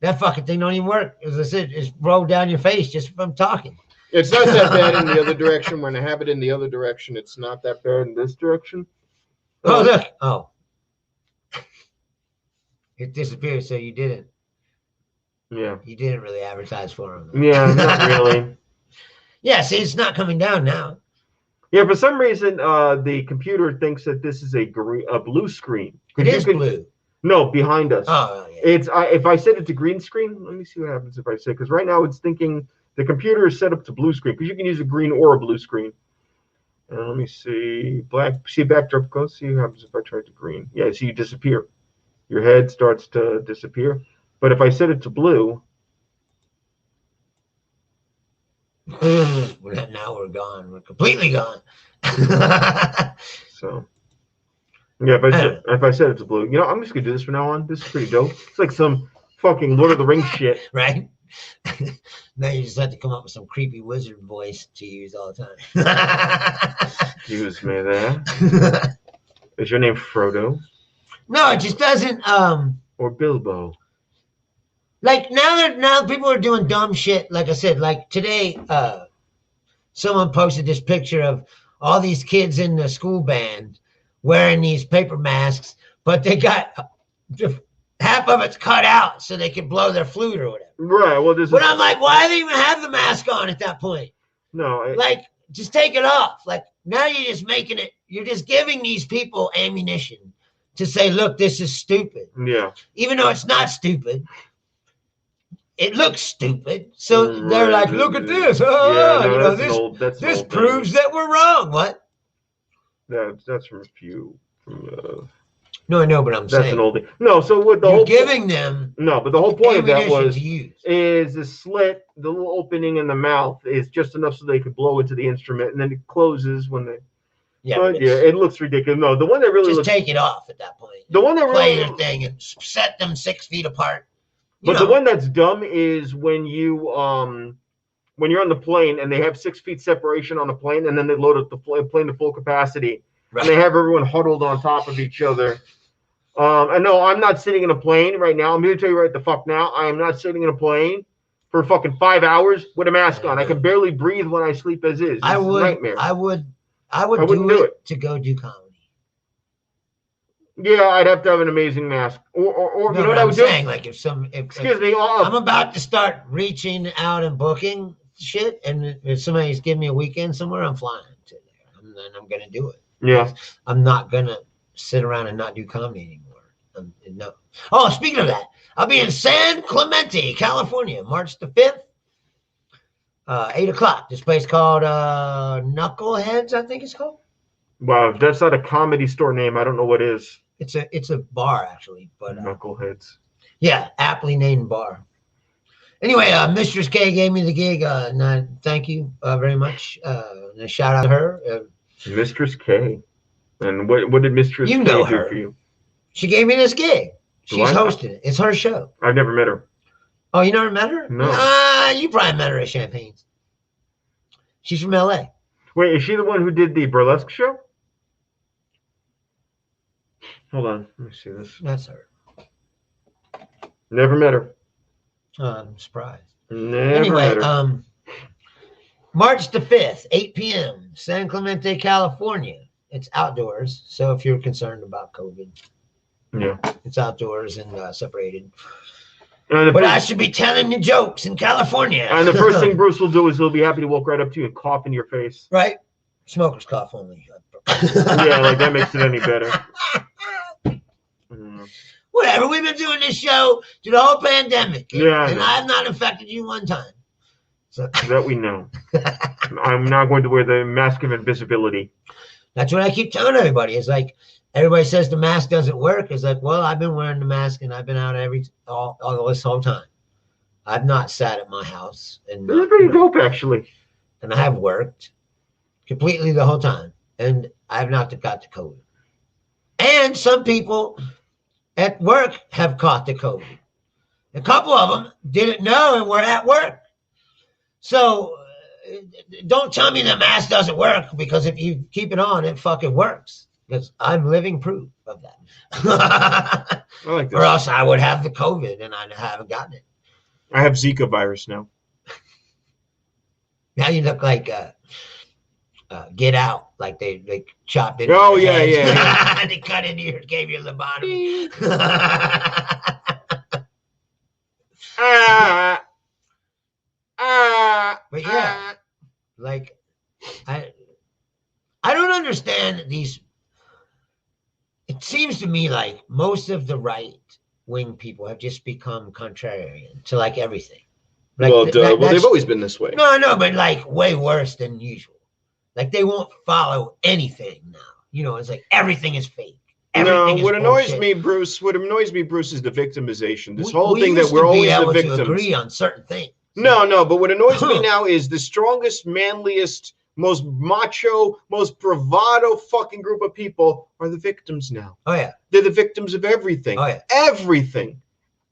S2: That fucking thing don't even work. As I said, it's rolled down your face just from talking.
S1: It's not that bad in the other direction. When I have it in the other direction, it's not that bad in this direction.
S2: Oh, look. Oh. It disappeared, so you didn't
S1: Yeah.
S2: really advertise for them.
S1: Yeah, not really.
S2: Yeah, see, it's not coming down now.
S1: Yeah, for some reason, the computer thinks that this is a blue screen.
S2: It is blue.
S1: No, behind us.
S2: Oh, yeah.
S1: It's if I set it to green screen. Let me see what happens if I say, because right now it's thinking the computer is set up to blue screen because you can use a green or a blue screen. Let me see see backdrop close. See what happens if I try to green. Yeah, see you disappear. Your head starts to disappear. But if I set it to blue,
S2: Now we're gone. We're completely gone.
S1: so yeah, if I set it to blue, I'm just gonna do this from now on. This is pretty dope. It's like some fucking Lord of the Rings shit.
S2: Right? Now you just have to come up with some creepy wizard voice to use all the time.
S1: Excuse me there. Is your name Frodo
S2: No, it just doesn't.
S1: or Bilbo?
S2: Like now people are doing dumb shit. Like I said, like today, someone posted this picture of all these kids in the school band wearing these paper masks, but they got half of it's cut out so they can blow their flute or whatever.
S1: Right. Well,
S2: But I'm like, why do they even have the mask on at that point?
S1: no.
S2: Like, just take it off. Like, now you're just making it. You're just giving these people ammunition to say, look, this is stupid,
S1: Yeah.
S2: even though it's not stupid. It looks stupid, so they're like, "Look at this!
S1: Yeah, no,
S2: you know,
S1: that's
S2: this
S1: an old, that's an
S2: this
S1: old thing.
S2: proves that we're wrong." What?
S1: That's from a few.
S2: No, I know, but I'm
S1: That's
S2: saying
S1: an oldie. No, so what the
S2: you're
S1: whole
S2: giving them
S1: no, but the whole point of that
S2: ammunition
S1: was
S2: to use.
S1: is the slit, the little opening in the mouth is just enough so they could blow into the instrument, and then it closes when they.
S2: Yeah,
S1: But
S2: but
S1: yeah, it looks ridiculous. No, the one that really
S2: just
S1: looks.
S2: take it off at that point.
S1: The one that
S2: Play
S1: really.
S2: your thing and set them 6 feet apart.
S1: But the one that's dumb is when you're on the plane and they have 6 feet separation on the plane, and then they load up the plane to full capacity,
S2: right.
S1: and they have everyone huddled on top of each other. And no, I'm not sitting in a plane right now. I'm going to tell you right the fuck now. I am not sitting in a plane for fucking 5 hours with a mask on. I can barely breathe when I sleep as is. It's a nightmare.
S2: I would
S1: wouldn't
S2: do it to go do comedy.
S1: Yeah, I'd have to have an amazing mask. Or
S2: No,
S1: you know
S2: but
S1: what I
S2: I'm
S1: would do?
S2: saying, like,
S1: Excuse me.
S2: I'm about to start reaching out and booking shit, and if somebody's giving me a weekend somewhere, I'm flying to there. And then I'm gonna do it.
S1: Yeah.
S2: I'm not gonna sit around and not do comedy anymore. No. Oh, speaking of that, I'll be in San Clemente, California, March the 5th, 8 o'clock. This place called Knuckleheads, I think it's called.
S1: Wow, if that's not a comedy store name, I don't know what is.
S2: It's a bar actually, but
S1: Knuckleheads.
S2: yeah, aptly named bar. Anyway, Mistress K gave me the gig. And thank you very much. And a shout out to her.
S1: Mistress K. And what did Mistress
S2: You
S1: K
S2: know
S1: do
S2: her.
S1: for you?
S2: She gave me this gig.
S1: Do
S2: She's
S1: I?
S2: hosting it. It's her show.
S1: I've never met her.
S2: Oh, you never met her?
S1: No.
S2: You probably met her at Champagne's. She's from LA.
S1: Wait, is she the one who did the burlesque show? Hold on, let me see this.
S2: That's her.
S1: Never met her.
S2: I'm surprised.
S1: Never
S2: Anyway,
S1: met her.
S2: March the 5th, 8 p.m., San Clemente, California. It's outdoors, so if you're concerned about COVID,
S1: Yeah.
S2: it's outdoors and separated.
S1: And
S2: But I should be telling you jokes in California.
S1: and the first thing Bruce will do is he'll be happy to walk right up to you and cough in your face.
S2: right? Smoker's cough only.
S1: Yeah, like that makes it any better. Mm.
S2: Whatever. We've been doing this show through the whole pandemic.
S1: Yeah, I
S2: And
S1: know.
S2: I've not infected you one time. So
S1: That we know. I'm not going to wear the mask of invisibility.
S2: that's what I keep telling everybody. It's like everybody says the mask doesn't work. It's like, well, I've been wearing the mask and I've been out all this whole time. I've not sat at my house and
S1: This is pretty dope, actually.
S2: and I have worked completely the whole time, and I have not got the COVID. And some people at work have caught the COVID. A couple of them didn't know and were at work. So don't tell me the mask doesn't work, because if you keep it on, it fucking works. Because I'm living proof of that.
S1: I like this.
S2: Or else I would have the COVID and I haven't gotten it.
S1: I have Zika virus now.
S2: Now you look like Get Out, like they chopped it.
S1: Oh, yeah, yeah.
S2: They cut into your, gave you lobotomy. But yeah, like I don't understand these. It seems to me like most of the right wing people have just become contrarian to like everything. Like,
S5: Well,
S2: that's-
S5: they've always been this way.
S2: No, but like way worse than usual. Like they won't follow anything now. You know, it's like everything is fake. Everything is
S5: What annoys
S2: bullshit.
S5: me, Bruce, is the victimization. This
S2: We-
S5: whole
S2: we
S5: thing that
S2: used
S5: we're
S2: to be
S5: always the
S2: able to
S5: victims.
S2: agree on certain things.
S5: No, but what annoys me now is the strongest, manliest, most macho, most bravado fucking group of people are the victims now.
S2: Oh yeah.
S5: They're the victims of everything.
S2: Oh yeah.
S5: Everything.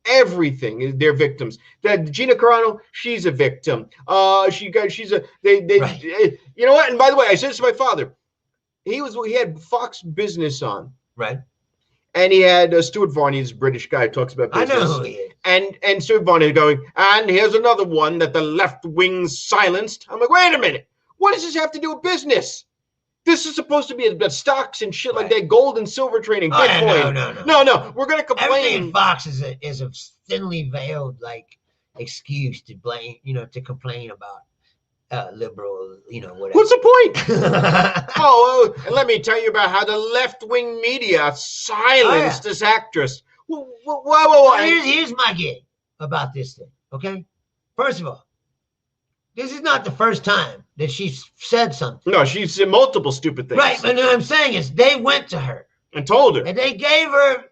S5: They're victims. That Gina Carano, she's a victim. She's a
S2: Right.
S5: You know what? And by the way, I said this to my father. He had Fox Business on,
S2: Right.
S5: and he had Stuart Varney, this British guy who talks about
S2: I
S5: business.
S2: know who he is.
S5: And Stuart Varney going, and here's another one that the left wing silenced. I'm like, wait a minute. What does this have to do with business? This is supposed to be about stocks and shit like
S2: Right.
S5: that, gold and silver trading,
S2: Oh, yeah,
S5: Bitcoin.
S2: no.
S5: No, we're gonna
S2: Everything in
S5: complain.
S2: Fox is a thinly veiled like excuse to blame, to complain about liberal, whatever.
S5: What's the point? Oh, and let me tell you about how the left-wing media silenced this actress. Whoa.
S2: Here's my gig about this thing. Okay, first of all, This is not the first time that she's said something.
S5: No, she's said multiple stupid things.
S2: Right, but what I'm saying is they went to her
S5: And told her.
S2: and they gave her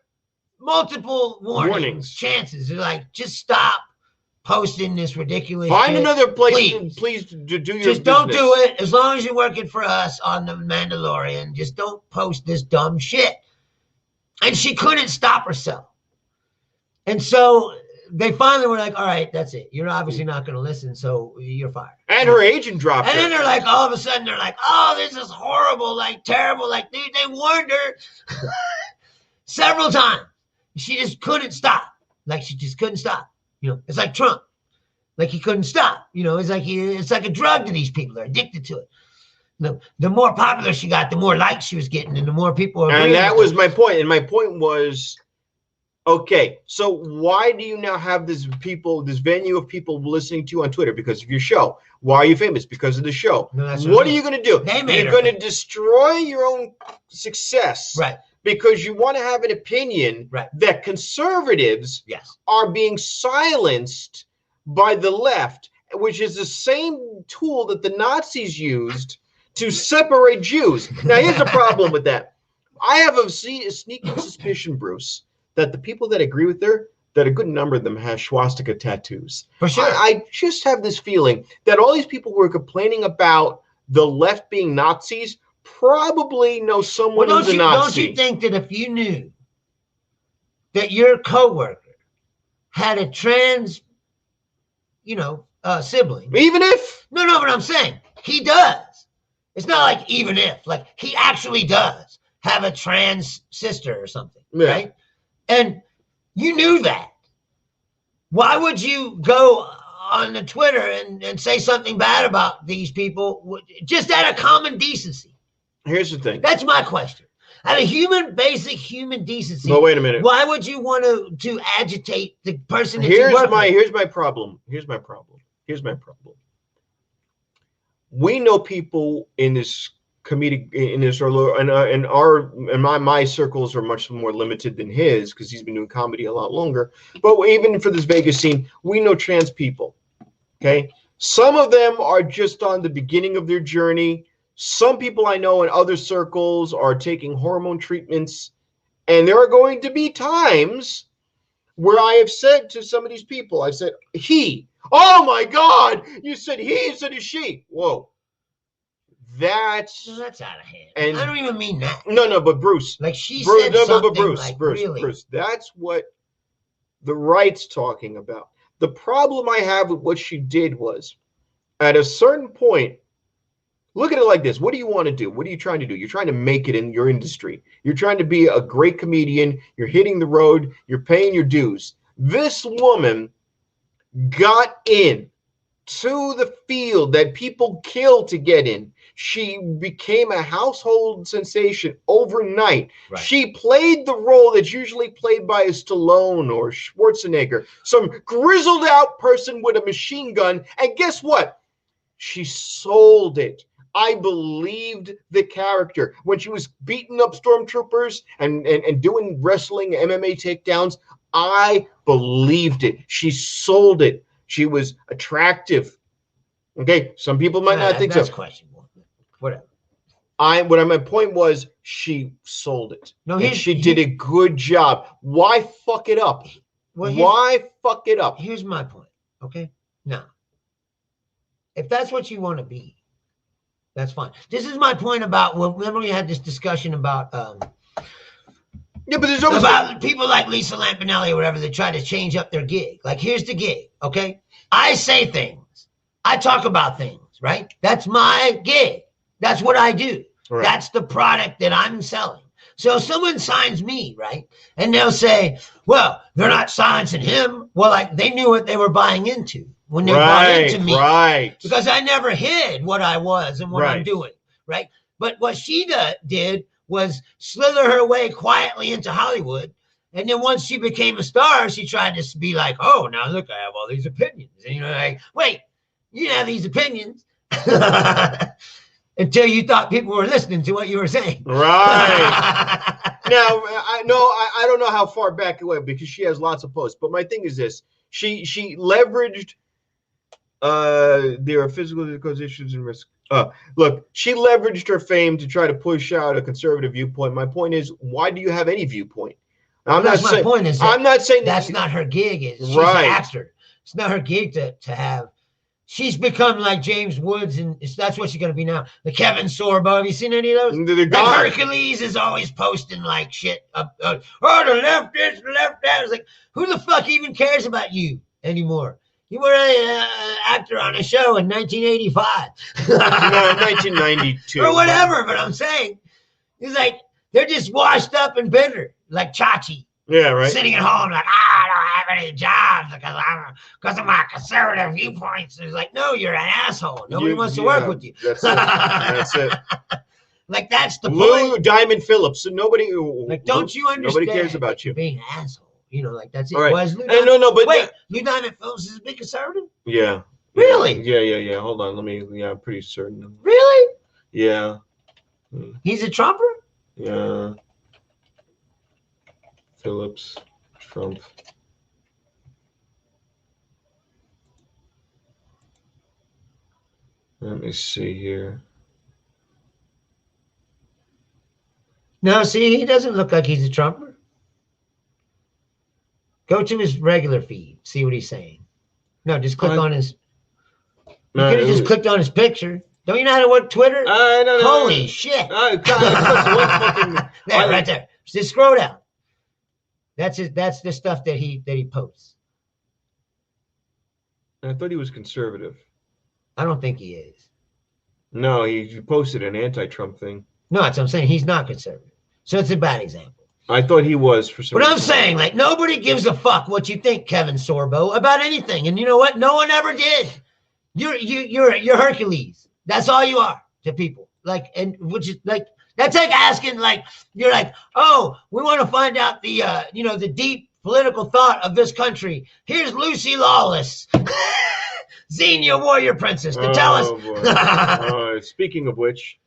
S2: multiple
S5: Warnings.
S2: chances. They're like, just stop posting this ridiculous
S5: Find
S2: shit.
S5: another place,
S2: Please.
S5: please to do your
S2: Just don't
S5: business.
S2: do it. As long as you're working for us on The Mandalorian, just don't post this dumb shit. And she couldn't stop herself. And so they finally were like, all right, that's it. You're obviously not going to listen, so you're fired.
S5: And her agent dropped
S2: And
S5: her.
S2: then they're like, all of a sudden, they're like, oh, this is horrible, like terrible. Like, dude, they warned her several times. She just couldn't stop. Like, she just couldn't stop. You know, it's like Trump. Like, he couldn't stop. You know, it's like a drug to these people. They're addicted to it. The more popular she got, the more likes she was getting, and the more people were.
S5: And that was my point. And my point was, okay, so why do you now have this venue of people listening to you on Twitter? Because of your show. Why are you famous? Because of the show.
S2: No, that's
S5: What
S2: right.
S5: are you going to do?
S2: They made
S5: You're
S2: her
S5: going to destroy your own success.
S2: Right.
S5: Because you want to have an opinion
S2: Right.
S5: that conservatives
S2: Yes.
S5: are being silenced by the left, which is the same tool that the Nazis used to separate Jews. Now, here's the problem with that. I have a sneaking suspicion, Bruce, that the people that agree with her, that a good number of them have swastika tattoos.
S2: For sure.
S5: I just have this feeling that all these people who are complaining about the left being Nazis probably know someone
S2: Well,
S5: who's a Nazi.
S2: don't you think that if you knew that your coworker had a trans, sibling?
S5: Even if
S2: No, but I'm saying he does. It's not like even if, like he actually does have a trans sister or something,
S5: Yeah.
S2: right? And you knew that. Why would you go on the Twitter and say something bad about these people just out of common decency?
S5: here's the thing.
S2: That's my question. Out of basic human decency,
S5: But wait a minute.
S2: why would you want to agitate the person that
S5: Here's
S2: you work with?
S5: here's my problem. We know people in this comedic my circles are much more limited than his because he's been doing comedy a lot longer. But even for this Vegas scene, we know trans people. Okay, some of them are just on the beginning of their journey. Some people I know in other circles are taking hormone treatments, and there are going to be times where I have said to some of these people, I said, he, oh my God, you said he, you said she. Whoa. That's
S2: No, that's out of hand.
S5: And-
S2: I don't even mean that.
S5: no, but Bruce,
S2: Like she
S5: Bruce,
S2: said
S5: no,
S2: something
S5: but Bruce,
S2: like
S5: Bruce,
S2: really.
S5: Bruce, that's what the right's talking about. The problem I have with what she did was, at a certain point, look at it like this. What do you want to do? What are you trying to do? You're trying to make it in your industry. You're trying to be a great comedian. You're hitting the road. You're paying your dues. This woman got in to the field that people kill to get in. She became a household sensation overnight.
S2: Right.
S5: She played the role that's usually played by a Stallone or Schwarzenegger, some grizzled out person with a machine gun. And guess what? She sold it. I believed the character. When she was beating up stormtroopers and doing wrestling, MMA takedowns, I believed it. She sold it. She was attractive. Okay, some people might not think
S2: that's
S5: so.
S2: questionable. Whatever.
S5: My point was she sold it.
S2: No,
S5: And she did a good job. Why fuck it up?
S2: Well,
S5: Why fuck it up?
S2: Here's my point. Okay. Now, if that's what you want to be, that's fine. This is my point about. Well, remember we had this discussion about
S5: Yeah, but there's always
S2: about people like Lisa Lampanelli or whatever that try to change up their gig. Like, here's the gig. Okay, I say things. I talk about things. Right. That's my gig. That's what I do.
S5: Right.
S2: That's the product that I'm selling. So if someone signs me, right, and they'll say, well, they're not silencing him. Well, like they knew what they were buying into when they bought into me.
S5: Right.
S2: Because I never hid what I was and what I'm
S5: Right.
S2: doing, right? But what she did was slither her way quietly into Hollywood. And then once she became a star, she tried to be like, oh, now look, I have all these opinions. And you're like, wait, you didn't have these opinions until you thought people were listening to what you were saying.
S5: Right. Now, I don't know how far back it went because she has lots of posts. But my thing is this: she leveraged There are physical issues and risk. Look, she leveraged her fame to try to push out a conservative viewpoint. My point is, why do you have any viewpoint?
S2: That's my point. Is
S5: I'm not saying
S2: that's not her gig. She's
S5: Right.
S2: an actor. It's not her gig to have. She's become like James Woods, and that's what she's gonna be now. The Kevin Sorbo. Have you seen any of those?
S5: The
S2: Like
S5: guy.
S2: Hercules is always posting like shit. Oh, the left this, the left that. It's like, who the fuck even cares about you anymore? You were an actor on a show in 1985.
S5: No, 1992.
S2: or whatever, but I'm saying, it's like, they're just washed up and bitter, like Chachi.
S5: Yeah, right.
S2: Sitting at home like, I don't have any jobs because of my conservative viewpoints. It's like, no, you're an asshole. Nobody wants to work with you.
S5: That's it. That's it.
S2: Like, that's the
S5: Lou
S2: point.
S5: Diamond Phillips. So nobody.
S2: Like, don't you understand?
S5: Nobody cares about you.
S2: Being an asshole. You know, like, that's it.
S5: All right.
S2: Was Lou
S5: No, but
S2: wait, Lou Diamond Phillips is a big conservative?
S5: yeah.
S2: Really?
S5: Yeah. Hold on. I'm pretty certain.
S2: Really?
S5: Yeah.
S2: He's a Trumper?
S5: Yeah. Phillips, Trump. Let me see here.
S2: No, see, he doesn't look like he's a Trumper. Go to his regular feed. See what he's saying. No, just click on his. You could have just clicked on his picture. Don't you know how to work Twitter?
S5: No.
S2: Holy shit.
S5: God,
S2: There, right there. Just scroll down. That's it. That's the stuff that he posts.
S5: I thought he was conservative.
S2: I don't think he is.
S5: No, he posted an anti-Trump thing.
S2: No, that's what I'm saying. He's not conservative. So it's a bad example.
S5: I thought he was for some
S2: But I'm
S5: reason.
S2: saying, like, nobody gives a fuck what you think, Kevin Sorbo, about anything. And you know what? No one ever did. You're Hercules. That's all you are to people. Like, and which is like, that's like asking, like, you're like, oh, we want to find out the the deep political thought of this country. Here's Lucy Lawless, Xenia Warrior Princess, to tell us.
S5: Boy. Speaking of which.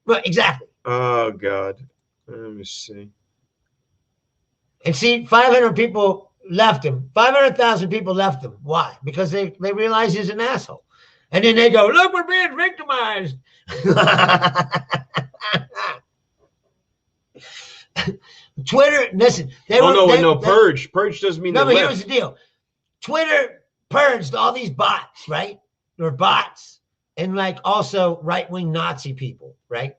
S2: But exactly.
S5: Oh God. Let me see.
S2: And see, 500 people left him. 500,000 people left him. Why? Because they realize he's an asshole. And then they go, look, we're being victimized. Twitter, listen.
S5: Purge. Purge doesn't mean
S2: no,
S5: they
S2: but
S5: left.
S2: here's the deal. Twitter purged all these bots, right? Or bots. And like also right-wing Nazi people, right?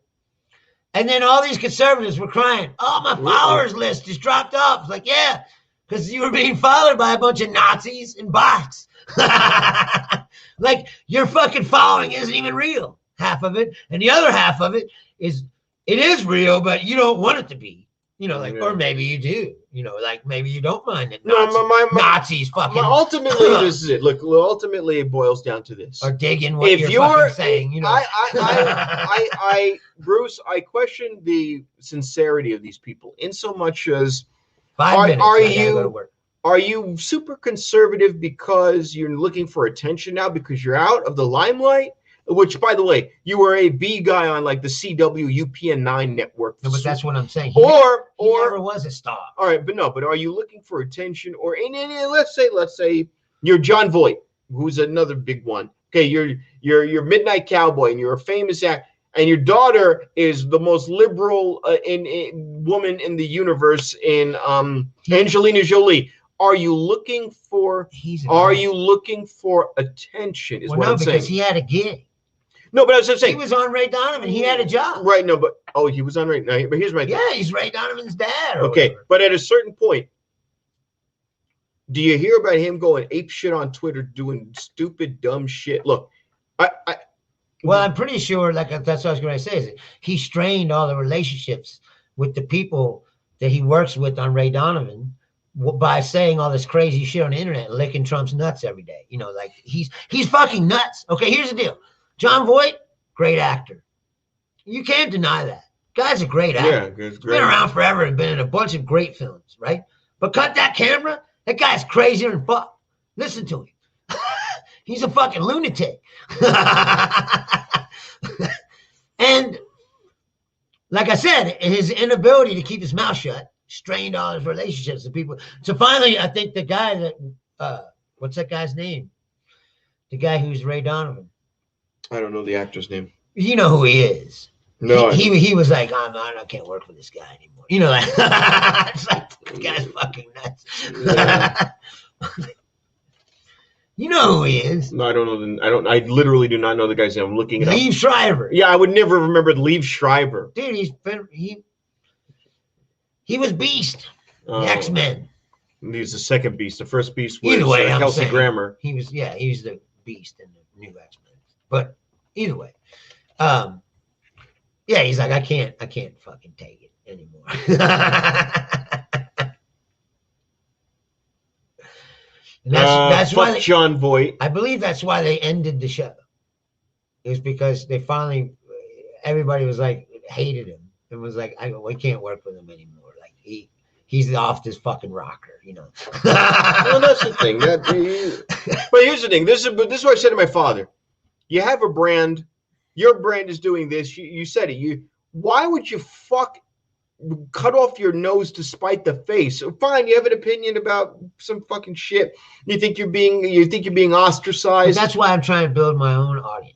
S2: And then all these conservatives were crying, oh, my followers list just dropped off. It's like, yeah, because you were being followed by a bunch of Nazis and bots. Like, your fucking following isn't even real, half of it. And the other half of it is real, but you don't want it to be. You know, like, or maybe you do. You know, like, maybe you don't mind it. Nazis fucking.
S5: Ultimately, this is it. Look, ultimately, it boils down to this.
S2: Or digging what you're fucking saying, you know.
S5: Bruce, I question the sincerity of these people in so much as
S2: 5 minutes.
S5: are
S2: I gotta
S5: you
S2: go to work.
S5: Are you super conservative because you're looking for attention now because you're out of the limelight? Which, by the way, you were a B guy on like the CW UPN9 network.
S2: No, but that's what I'm saying.
S5: He
S2: never was a star.
S5: All right, but are you looking for attention? Or let's say you're John Voight, who's another big one. Okay, you're Midnight Cowboy, and you're a famous actor. And your daughter is the most liberal woman in the universe in Angelina Jolie. Are you looking for attention? Is what I'm saying.
S2: Because he had a gig.
S5: No, but I was saying
S2: he was on Ray Donovan. He had a job.
S5: Right. No, but he was on Ray. No, but here's my thing.
S2: Yeah, he's Ray Donovan's dad.
S5: Okay,
S2: whatever.
S5: but at a certain point, do you hear about him going ape shit on Twitter, doing stupid, dumb shit? Look,
S2: Well, I'm pretty sure, like that's what I was going to say, is that he strained all the relationships with the people that he works with on Ray Donovan by saying all this crazy shit on the internet, licking Trump's nuts every day. You know, like he's fucking nuts. Okay, here's the deal. John Voight, great actor. You can't deny that. Guy's a great actor.
S5: Yeah, he's great.
S2: Been around forever and been in a bunch of great films, right? But cut that camera, that guy's crazier than fuck. Listen to him. He's a fucking lunatic. And like I said, his inability to keep his mouth shut strained all his relationships with people. So finally, I think the guy that what's that guy's name? The guy who's Ray Donovan.
S5: I don't know the actor's name.
S2: You know who he is.
S5: No,
S2: he was like, I can't work for this guy anymore. You know, like, it's like this guy's fucking nuts.
S5: Yeah.
S2: You know who he is.
S5: No, I don't know. I literally do not know the guy's name. I'm looking it up.
S2: Liev Schreiber.
S5: Yeah, I would never remember Liev Schreiber.
S2: Dude, he was Beast. The X-Men.
S5: He's the second Beast. The first Beast was
S2: Either way,
S5: Kelsey Grammer.
S2: He was the Beast in the new X-Men. But either way, yeah, he's like, I can't fucking take it anymore. And that's why
S5: John Voight.
S2: I believe that's why they ended the show. It was because they finally, everybody was like, hated him and was like, we can't work with him anymore. Like he's off this fucking rocker, you know.
S5: Well, that's the thing. But here's the thing. This is what I said to my father. You have a brand. Your brand is doing this. You said it. Why would you cut off your nose to spite the face? Fine, you have an opinion about some fucking shit. You think you're being ostracized.
S2: But that's why I'm trying to build my own audience.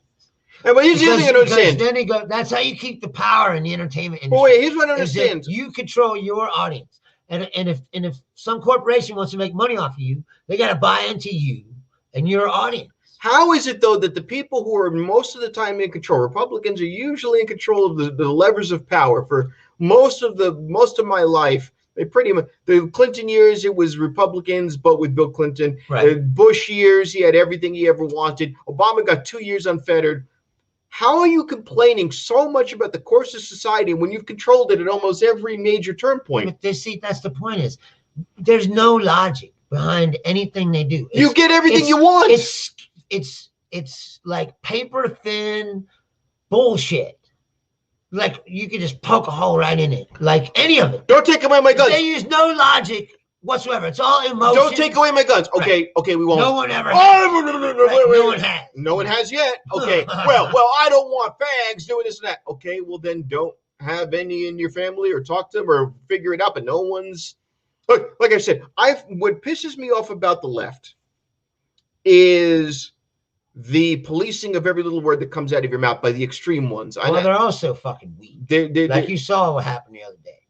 S5: But here's the other thing I don't understand.
S2: Then that's how you keep the power in the entertainment industry.
S5: But wait, here's what I understand.
S2: You control your audience. And if some corporation wants to make money off of you, they got to buy into you and your audience.
S5: How is it, though, that the people who are most of the time in control, Republicans are usually in control of the levers of power for most of my life? They pretty much, the Clinton years, it was Republicans, but with Bill Clinton.
S2: Right.
S5: The Bush years, he had everything he ever wanted. Obama got 2 years unfettered. How are you complaining so much about the course of society when you've controlled it at almost every major turn point?
S2: But that's the point is, there's no logic behind anything they do.
S5: You get everything you want.
S2: It's like paper thin bullshit. Like you could just poke a hole right in it. Like any of it.
S5: Don't take away my guns.
S2: They use no logic whatsoever. It's all emotion.
S5: Don't take away my guns. Okay,
S2: Right.
S5: okay, we won't.
S2: No one ever.
S5: Right.
S2: No one has.
S5: No one has yet. Okay. well, I don't want fags doing this and that. Okay, well then don't have any in your family or talk to them or figure it out. But no one's. Look, like I said, what pisses me off about the left is the policing of every little word that comes out of your mouth by the extreme ones.
S2: Well, they're also fucking weak. Like you saw what happened the other day.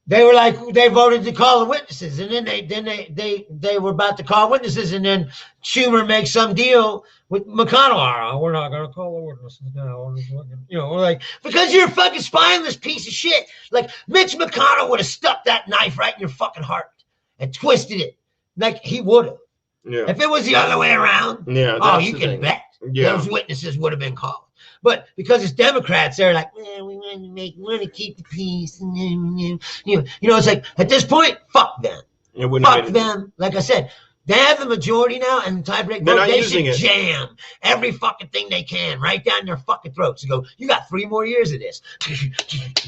S2: They were like, they voted to call the witnesses, and then they were about to call witnesses, and then Schumer makes some deal with McConnell. Oh, we're not going to call the witnesses now. You know, like, because you're a fucking spineless piece of shit. Like Mitch McConnell would have stuck that knife right in your fucking heart and twisted it, like he would have.
S5: Yeah.
S2: If it was the other way around, you can bet those witnesses would have been called. But because it's Democrats, they're like, we want to keep the peace. You know, it's like at this point, fuck them. Fuck them. Like I said, they have the majority now, and the tiebreak vote. They should jam every fucking thing they can right down their fucking throats and go, you got 3 more years of this.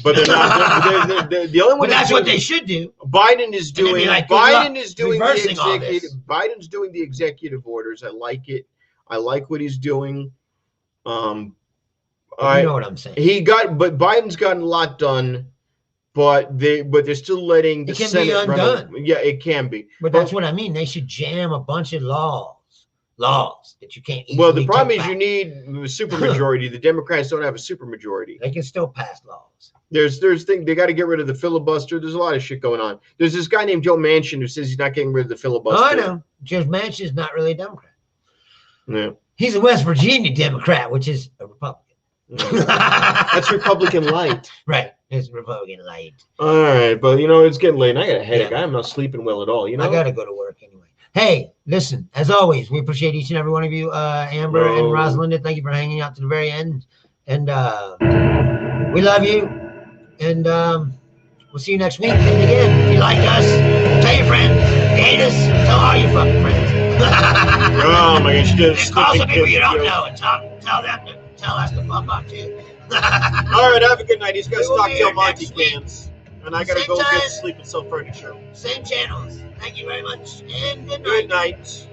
S5: But they're not. They're the only one.
S2: But that's what they should do.
S5: Biden is doing.
S2: Like,
S5: Biden's doing the executive orders. I like it. I like what he's doing.
S2: You know what I'm saying.
S5: But Biden's gotten a lot done. But they're still letting the Senate run. Yeah, it can be.
S2: But that's what I mean. They should jam a bunch of laws that you can't.
S5: Well, the problem is you need a supermajority. The Democrats don't have a supermajority.
S2: They can still pass laws.
S5: There's thing they got to get rid of the filibuster. There's a lot of shit going on. There's this guy named Joe Manchin who says he's not getting rid of the filibuster.
S2: Oh, I know. Joe Manchin is not really a Democrat.
S5: Yeah.
S2: He's a West Virginia Democrat, which is a Republican.
S5: That's Republican light.
S2: Right. It's Republican light.
S5: All right, but it's getting late and I got a headache. I'm not sleeping well at all. I gotta
S2: go to work anyway. Hey, listen, as always, we appreciate each and every one of you, Amber and Rosalinda. Thank you for hanging out to the very end. And we love you. And we'll see you next week. And again, if you like us, tell your friends. If you hate us, tell all your fucking friends.
S5: Oh my gosh,
S2: call some people you don't know and tell them to tell us to fuck off too.
S5: All right, have a good night. He's got Stockdale Monty cans, and I gotta go get sleep in some furniture.
S2: Same channels. Thank you very much, and
S5: Good night.